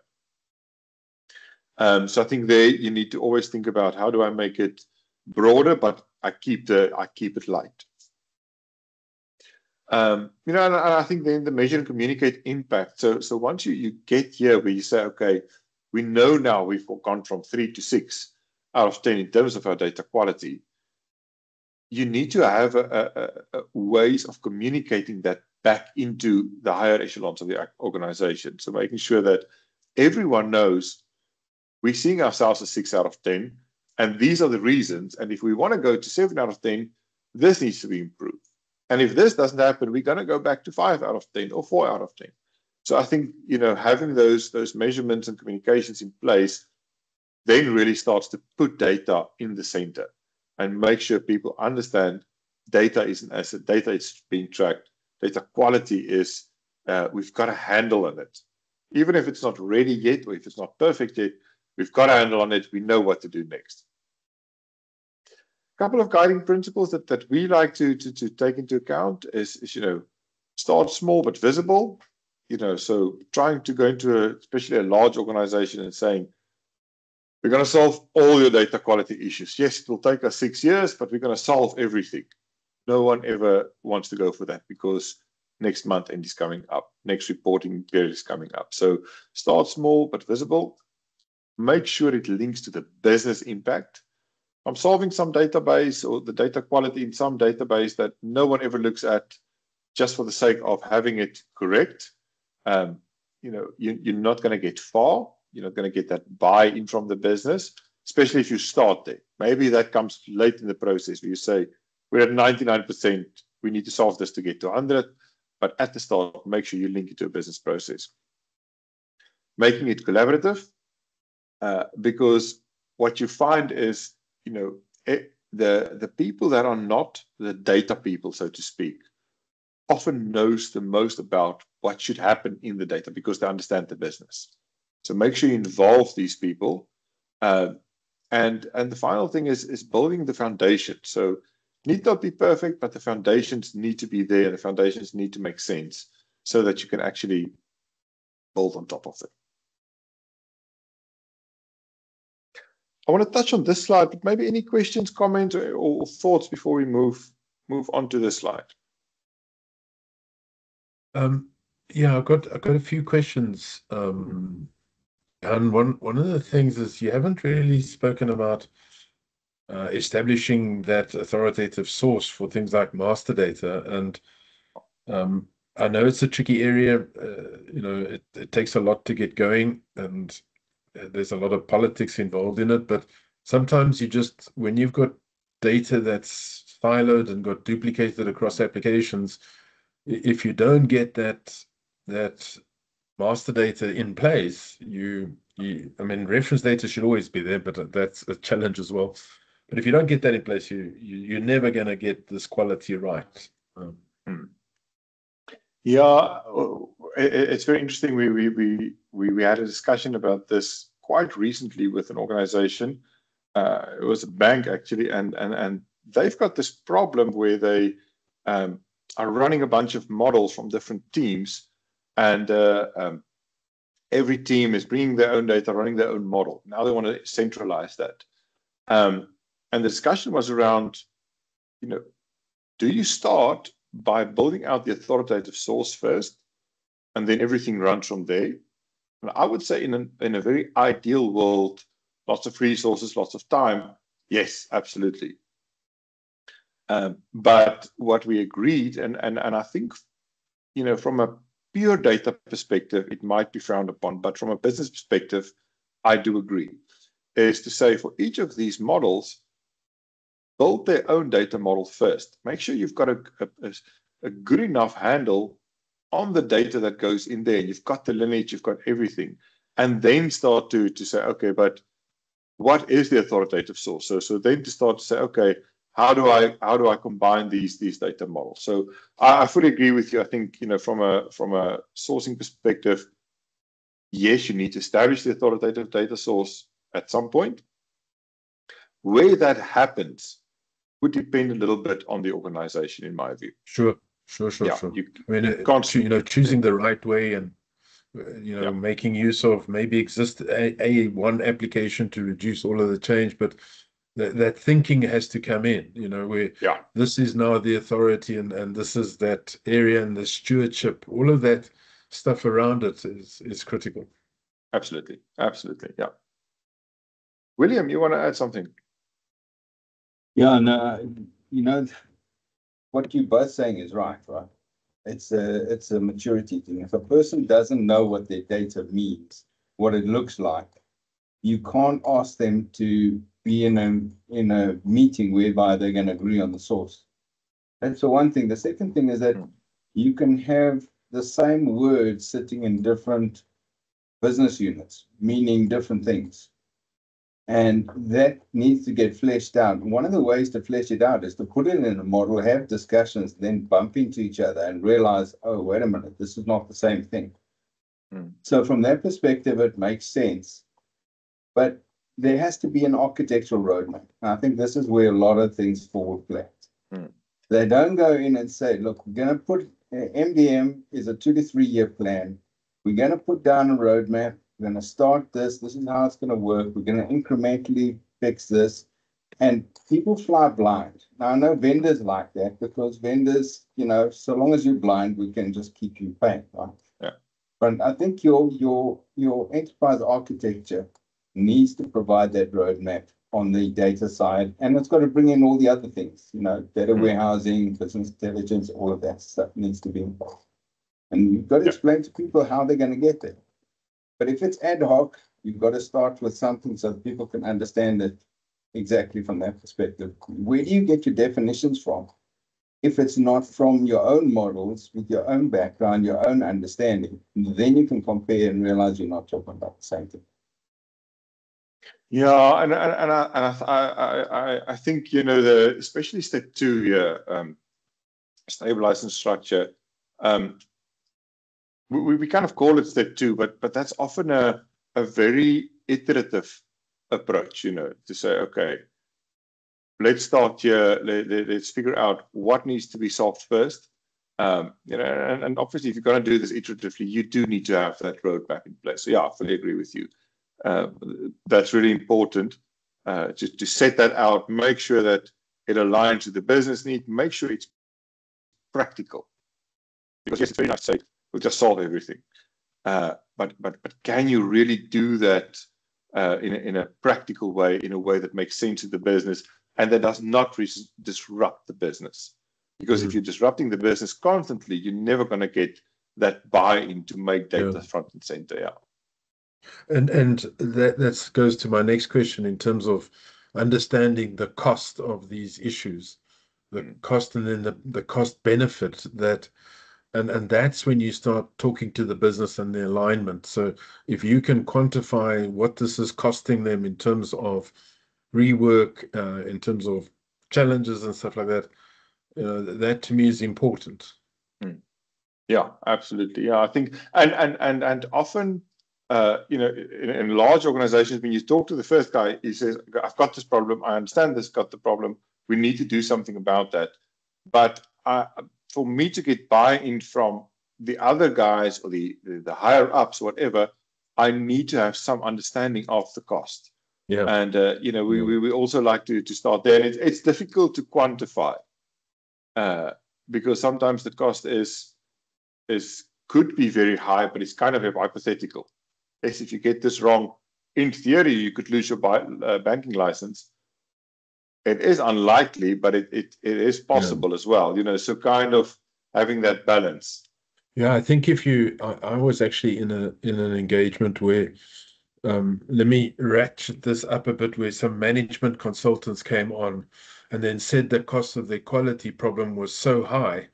So I think there you need to always think about, how do I make it broader, but I keep it light. And I think then the measure and communicate impact. So once you get here where you say, okay, we know now we've gone from 3 to 6 out of 10 in terms of our data quality, you need to have a ways of communicating that back into the higher echelons of the organization. So making sure that everyone knows we're seeing ourselves as 6 out of 10, and these are the reasons. And if we want to go to 7 out of 10, this needs to be improved. And if this doesn't happen, we're going to go back to 5 out of 10 or 4 out of 10. So I think, having those measurements and communications in place then really starts to put data in the center and make sure people understand data is an asset, data is being tracked, data quality is, we've got a handle on it. Even if it's not ready yet, or if it's not perfect yet, we've got a handle on it, we know what to do next. A couple of guiding principles that we like to take into account is start small but visible. So trying to go into especially a large organization and saying, we're going to solve all your data quality issues. Yes, it will take us 6 years, but we're going to solve everything. No one ever wants to go for that, because next month end is coming up, next reporting period is coming up. So start small but visible. Make sure it links to the business impact. I'm solving some database or the data quality in some database that no one ever looks at just for the sake of having it correct. You're not going to get far. You're not going to get that buy-in from the business, especially if you start there. Maybe that comes late in the process where you say, we're at 99%, we need to solve this to get to 100. But at the start, make sure you link it to a business process. Making it collaborative, because what you find is, the people that are not the data people, so to speak, often knows the most about what should happen in the data because they understand the business. So make sure you involve these people. And the final thing is building the foundation. So need not be perfect, but the foundations need to be there. The foundations need to make sense so that you can actually build on top of it. I want to touch on this slide, but maybe any questions, comments, or thoughts before we move on to this slide. Yeah, I've got a few questions. And one of the things is you haven't really spoken about establishing that authoritative source for things like master data. And I know it's a tricky area. It takes a lot to get going, and there's a lot of politics involved in it. But sometimes when you've got data that's siloed and got duplicated across applications, if you don't get that master data in place, reference data should always be there, but that's a challenge as well. But if you don't get that in place, you're never going to get this quality right. Yeah, it's very interesting. We had a discussion about this quite recently with an organization. It was a bank actually, and they've got this problem where they are running a bunch of models from different teams, and every team is bringing their own data, running their own model. Now they want to centralize that. And the discussion was around, do you start by building out the authoritative source first, and then everything runs from there? And I would say in a very ideal world, lots of resources, lots of time, yes, absolutely. But what we agreed, and I think, from a pure data perspective, it might be frowned upon, but from a business perspective, I do agree, is to say for each of these models, build their own data model first. Make sure you've got a good enough handle on the data that goes in there. You've got the lineage, you've got everything, and then start to say, okay, but what is the authoritative source? So then to start to say, okay, how do I combine these data models? So I fully agree with you. I think, from a sourcing perspective, yes, you need to establish the authoritative data source at some point. Where that happens would depend a little bit on the organization, in my view. Sure. Yeah, I mean, choosing the right way and making use of maybe one application to reduce all of the change, but that thinking has to come in, where this is now the authority and this is that area and the stewardship, all of that stuff around it is critical. Absolutely. Yeah. William, you want to add something? Yeah, no, what you're both saying is right? It's a maturity thing. If a person doesn't know what their data means, what it looks like, you can't ask them to be in a meeting whereby they're going to agree on the source. That's the one thing. The second thing is that you can have the same word sitting in different business units, meaning different things. And that needs to get fleshed out. One of the ways to flesh it out is to put it in a model, have discussions, then bump into each other and realize, oh, wait a minute, this is not the same thing. So from that perspective, it makes sense. But there has to be an architectural roadmap. And I think this is where a lot of things fall flat. They don't go in and say, look, we're going to put MDM is a 2 to 3 year plan. We're going to put down a roadmap. We're going to start this. This is how it's going to work. We're going to incrementally fix this. And people fly blind. Now, I know vendors like that because vendors, so long as you're blind, we can just keep you paying, right? Yeah. But I think your enterprise architecture needs to provide that roadmap on the data side. And it's got to bring in all the other things, data warehousing, business intelligence, all of that stuff needs to be involved. And you've got to explain to people how they're going to get there. But if it's ad hoc, you've got to start with something so that people can understand it exactly from that perspective. Where do you get your definitions from? If it's not from your own models, with your own background, your own understanding, then you can compare and realize you're not talking about the same thing. Yeah, and I think, especially step 2 here, stabilize and structure. We kind of call it step 2, but that's often a very iterative approach, to say, okay, let's start here. Let's figure out what needs to be solved first. And obviously, if you're going to do this iteratively, you do need to have that roadmap in place. So yeah, I fully agree with you. That's really important to set that out, make sure that it aligns with the business need, make sure it's practical. Because yes, it's very nice to say we'll just solve everything, but can you really do that in a practical way, in a way that makes sense to the business and that does not disrupt the business? Because if you're disrupting the business constantly, you're never going to get that buy-in to make data front and center. Yeah. And that goes to my next question in terms of understanding the cost of these issues, the cost and then the cost benefit that, and that's when you start talking to the business and the alignment. So if you can quantify what this is costing them in terms of rework, in terms of challenges and stuff like that, that to me is important. Yeah, absolutely. Yeah, I think, and often, in large organizations, when you talk to the first guy, he says, "I've got this problem. I understand this. Got the problem. We need to do something about that." But for me to get buy-in from the other guys or the higher ups, whatever, I need to have some understanding of the cost. Yeah. And we also like to start there. And it's difficult to quantify because sometimes the cost could be very high, but it's kind of hypothetical. Yes, if you get this wrong, in theory, you could lose your banking license. It is unlikely, but it is possible as well. So kind of having that balance. Yeah, I think I was actually in an engagement where, let me ratchet this up a bit, where some management consultants came on and then said the cost of the quality problem was so high,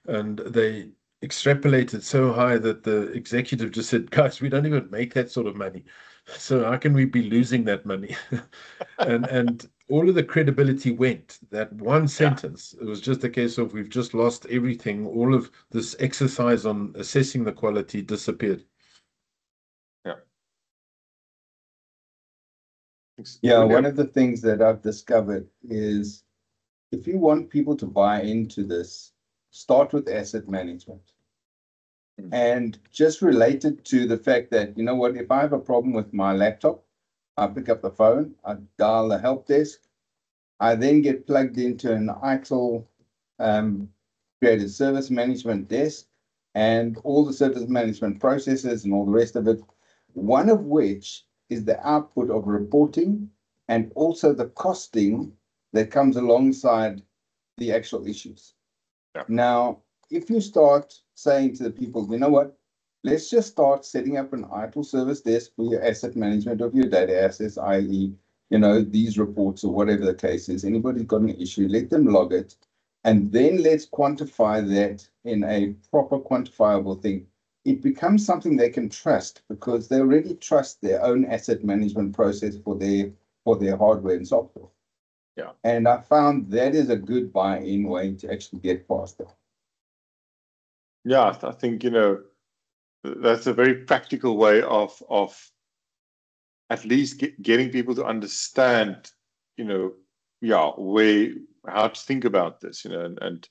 and they extrapolated so high that the executive just said, "Guys, we don't even make that sort of money. So how can we be losing that money?" and all of the credibility went. That one sentence, it was just a case of, we've just lost everything. All of this exercise on assessing the quality disappeared. Yeah, one of the things that I've discovered is, if you want people to buy into this, start with asset management. And just related to the fact that, you know what, if I have a problem with my laptop, I pick up the phone, I dial the help desk, I then get plugged into an ITIL created service management desk, and all the service management processes and all the rest of it, one of which is the output of reporting and also the costing that comes alongside the actual issues. Yeah. Now, if you start saying to the people, you know what, let's just start setting up an ITIL service desk for your asset management of your data assets, i.e., these reports or whatever the case is. Anybody's got an issue, let them log it. And then let's quantify that in a proper quantifiable thing. It becomes something they can trust, because they already trust their own asset management process for their hardware and software. Yeah. And I found that is a good buy-in way to actually get faster. Yeah, I think, that's a very practical way of at least getting people to understand, how to think about this, and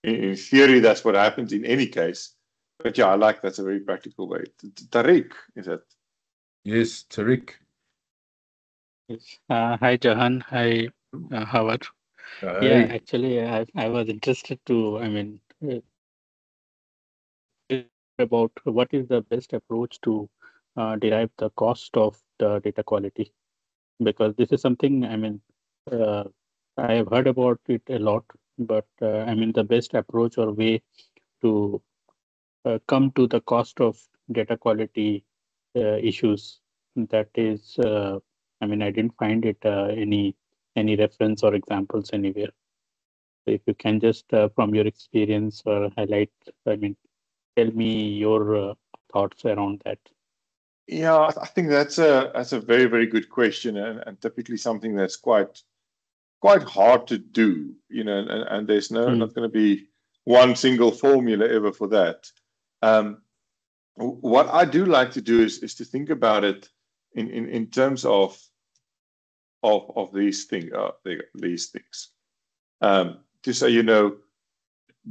in theory, that's what happens in any case. But yeah, I like that's a very practical way. Tariq, is it? Yes, Tariq. Yes. Hi, Jahan. Hi, Howard. Yeah, actually, I was interested to, about what is the best approach to derive the cost of the data quality, because this is something, I have heard about it a lot, but the best approach or way to come to the cost of data quality issues, that is, I didn't find it any reference or examples anywhere. So if you can just from your experience highlight, tell me your thoughts around that. Yeah, I think that's a very, very good question, and typically something that's quite hard to do, and there's not going to be one single formula ever for that. What I do like to do is to think about it in terms of these things. To say,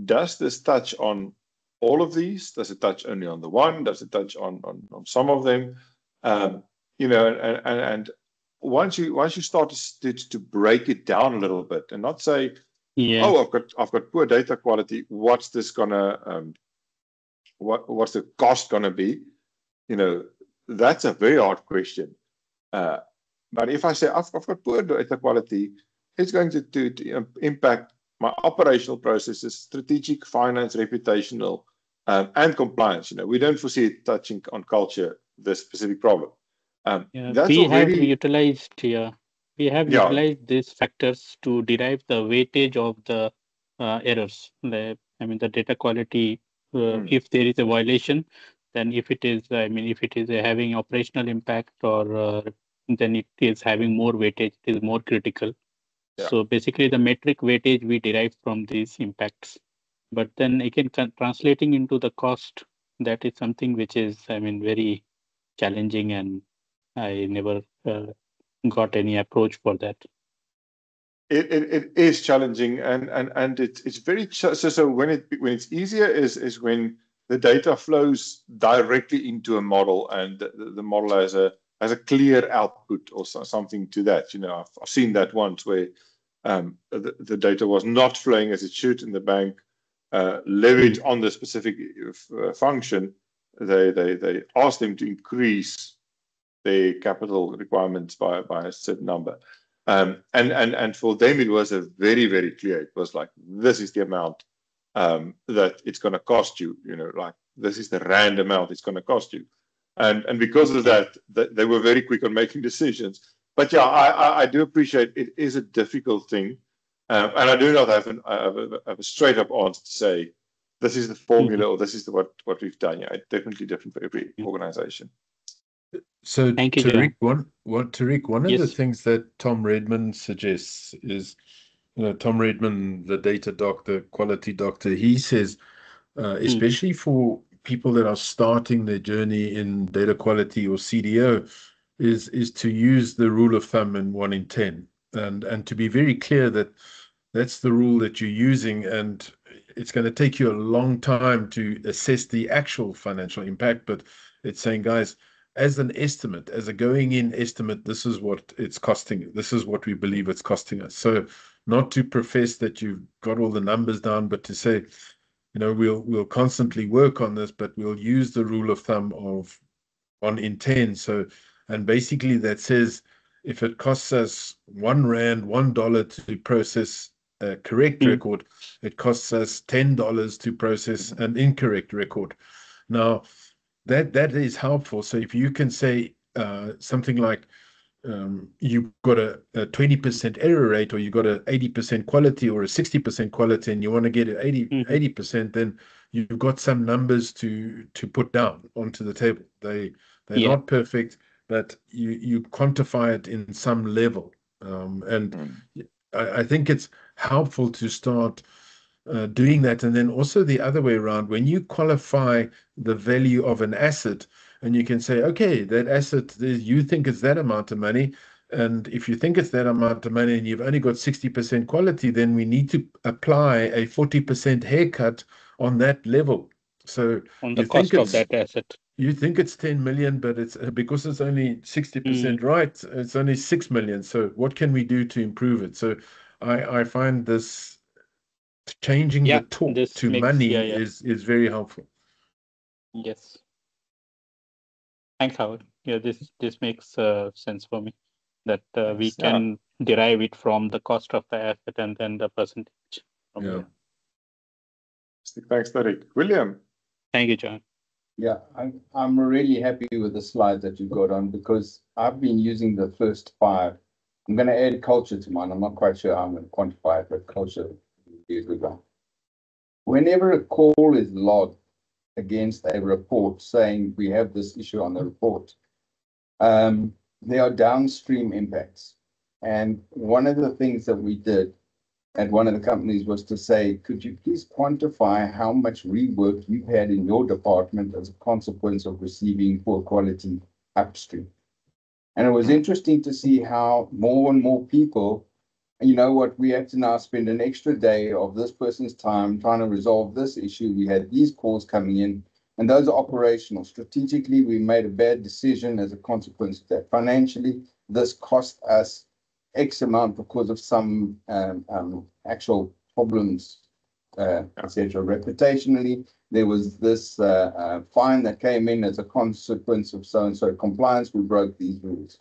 does this touch on all of these? Does it touch only on the one? Does it touch on some of them? And once you start to break it down a little bit and not say, oh, I've got poor data quality, what's this gonna what's the cost gonna be? That's a very hard question. But if I say I've got poor data quality, it's going to impact my operational processes, strategic, finance, reputational, and compliance. We don't foresee it touching on culture, this specific problem. We have utilized these factors to derive the weightage of the errors. The data quality. If there is a violation, then if it is having operational impact, or then it is having more weightage, it is more critical. Yeah. So basically, the metric weightage we derive from these impacts. But then again, translating into the cost, that is something which is, I mean, very challenging, and I never got any approach for that. It is challenging, and it's very so when it's easier is when the data flows directly into a model, and the model has a clear output or something to that. You know, I've seen that once where the data was not flowing as it should in the bank, levied on the specific function. They asked them to increase their capital requirements by a certain number. And for them, it was a very, very clear. It was like, this is the amount that it's going to cost you. You know, like this is the rand amount it's going to cost you. And because of that, they were very quick on making decisions. But yeah, I do appreciate it is a difficult thing, and I do not have a straight up answer to say this is the formula or this is what we've done. Yeah, it's definitely different for every organization. So, Thank you, Tariq, one of the Yes. things that Tom Redman suggests is, you know, Tom Redman, the data doctor, quality doctor, he says, especially for people that are starting their journey in data quality or CDO, is to use the rule of thumb in 1 in 10, and to be very clear that that's the rule that you're using, and it's going to take you a long time to assess the actual financial impact. But it's saying, guys, as an estimate, as a going-in estimate, this is what it's costing. This is what we believe it's costing us. So not to profess that you've got all the numbers down, but to say, you know, we'll constantly work on this, but we'll use the rule of thumb of 1 in 10. So, and basically that says if it costs us R1, $1 to process a correct record, it costs us $10 to process an incorrect record. Now, that is helpful. So if you can say something like you've got a 20% error rate, or you've got a 80% quality or a 60% quality, and you want to get it 80%, then you've got some numbers to put down onto the table. They're not perfect, but you quantify it in some level. I think it's helpful to start doing that. And then also the other way around, when you qualify the value of an asset, and you can say, okay, that asset, you think it's that amount of money. And if you think it's that amount of money and you've only got 60% quality, then we need to apply a 40% haircut on that level. So on the cost of that asset. You think it's 10 million, but it's because it's only 60% right, it's only 6 million. So what can we do to improve it? So I find this changing the talk to money is very helpful. Yes. Thanks, Howard. Yeah, this makes sense for me, that we can derive it from the cost of the asset and then the percentage. Thanks, Tariq. William. Thank you, John. Yeah, I'm really happy with the slide that you got on, because I've been using the first 5. I'm going to add culture to mine. I'm not quite sure how I'm going to quantify it, but culture would be a good one. Whenever a call is logged against a report saying we have this issue on the report, there are downstream impacts. And one of the things that we did at one of the companies was to say, could you please quantify how much rework you've had in your department as a consequence of receiving poor quality upstream? And it was interesting to see how more and more people, you know what, we have to now spend an extra day of this person's time trying to resolve this issue. We had these calls coming in, and those are operational. Strategically, we made a bad decision as a consequence of that. Financially, this cost us X amount because of some actual problems, etc. Reputationally, there was this fine that came in as a consequence of so-and-so compliance. We broke these rules.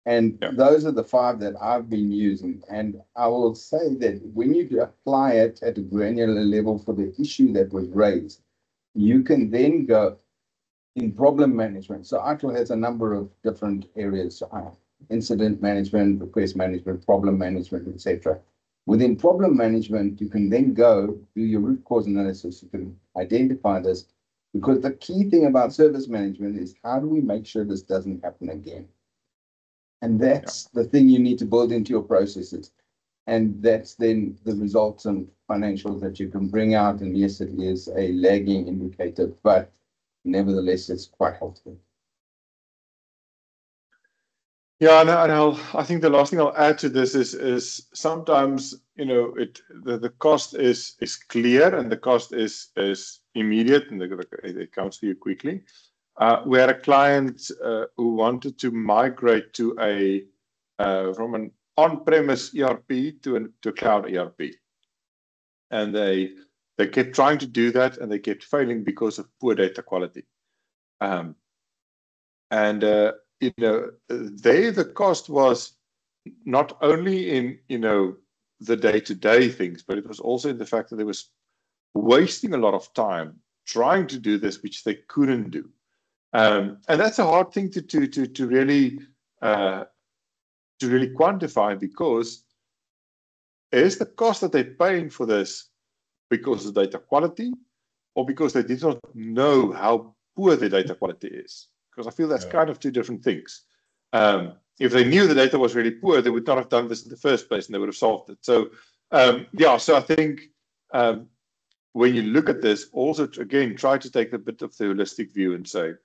And those are the 5 that I've been using. And I will say that when you apply it at a granular level for the issue that was raised, you can then go in problem management. So ITIL has a number of different areas. Incident management, request management, problem management, etc. Within problem management, you can then go do your root cause analysis. You can identify this, because the key thing about service management is how do we make sure this doesn't happen again? And that's the thing you need to build into your processes. And that's then the results and financials that you can bring out. And yes, it is a lagging indicator, but nevertheless, it's quite helpful. Yeah, and I think the last thing I'll add to this is sometimes, you know, the cost is clear and the cost is immediate and it comes to you quickly. We had a client who wanted to migrate to from an on-premise ERP to a cloud ERP, and they kept trying to do that and they kept failing because of poor data quality. You know, the cost was not only in, you know, the day-to-day things, but it was also in the fact that they was wasting a lot of time trying to do this, which they couldn't do. And that's a hard thing to really quantify, because is the cost that they're paying for this because of data quality or because they did not know how poor the data quality is? Because I feel that's kind of two different things. If they knew the data was really poor, they would not have done this in the first place and they would have solved it. So, so I think when you look at this, also, again, try to take a bit of the holistic view and say,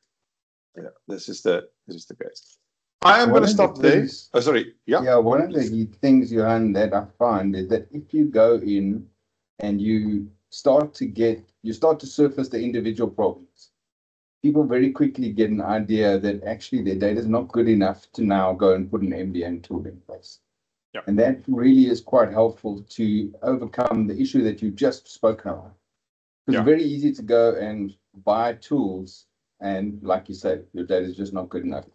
yeah, this is the case. I am going to stop there. Oh, sorry. Yeah. Yeah, one of the things, Johan, that I find is that if you go in and you start to surface the individual problems, people very quickly get an idea that actually their data is not good enough to now go and put an MDM tool in place. Yeah. And that really is quite helpful to overcome the issue that you just spoken about. It's very easy to go and buy tools, and like you said, your data is just not good enough.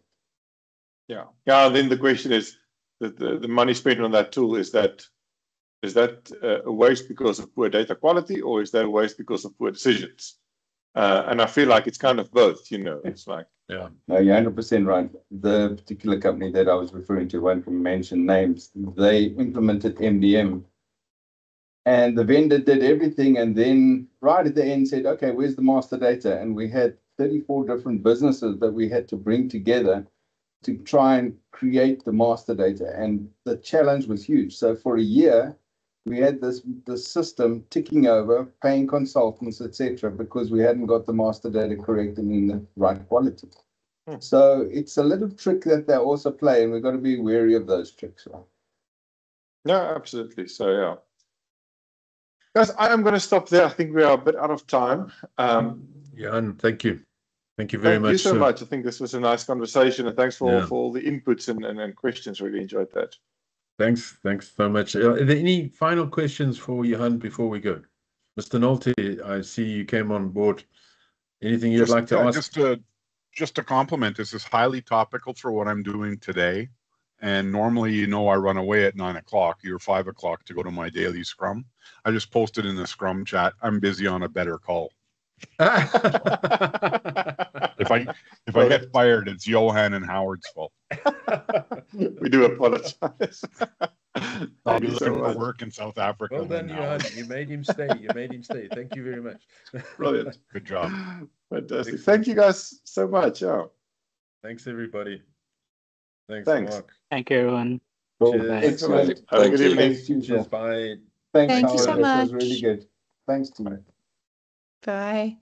Yeah. Then the question is that the money spent on that tool, is that a waste because of poor data quality, or is that a waste because of poor decisions? And I feel like it's kind of both. You know, it's like No, you're 100% right. The particular company that I was referring to, won't mention names, they implemented MDM. And the vendor did everything, and then right at the end said, okay, where's the master data? And we had 34 different businesses that we had to bring together to try and create the master data. And the challenge was huge. So for a year, we had this system ticking over, paying consultants, etc., because we hadn't got the master data correct and in the right quality. So it's a little trick that they also play, and we've got to be wary of those tricks. Right? No, absolutely. So, yeah. Guys, I am going to stop there. I think we are a bit out of time. Jan, thank you. Thank you very much. Thank you so much. I think this was a nice conversation, and thanks for all the inputs and questions. Really enjoyed that. Thanks so much. Are there any final questions for Johan before we go? Mr. Nolte, I see you came on board. Anything you'd like to ask? Just to compliment, this is highly topical for what I'm doing today. And normally, you know, I run away at 9 o'clock. You're 5 o'clock to go to my daily scrum. I just posted in the scrum chat, I'm busy on a better call. If I get fired, it's Johan and Howard's fault. We do apologize. I'll be looking for work in South Africa. Well done, Johan. You made him stay. Thank you very much. Brilliant. Good job. Fantastic. Thank you guys so much. Yeah. Thanks, everybody. Thanks. Mark. Thank you, everyone. Thanks so much. Have a good evening. Cheers. Bye. Thanks, Thank you Howard. so That much. was really good. Thanks to you. Bye.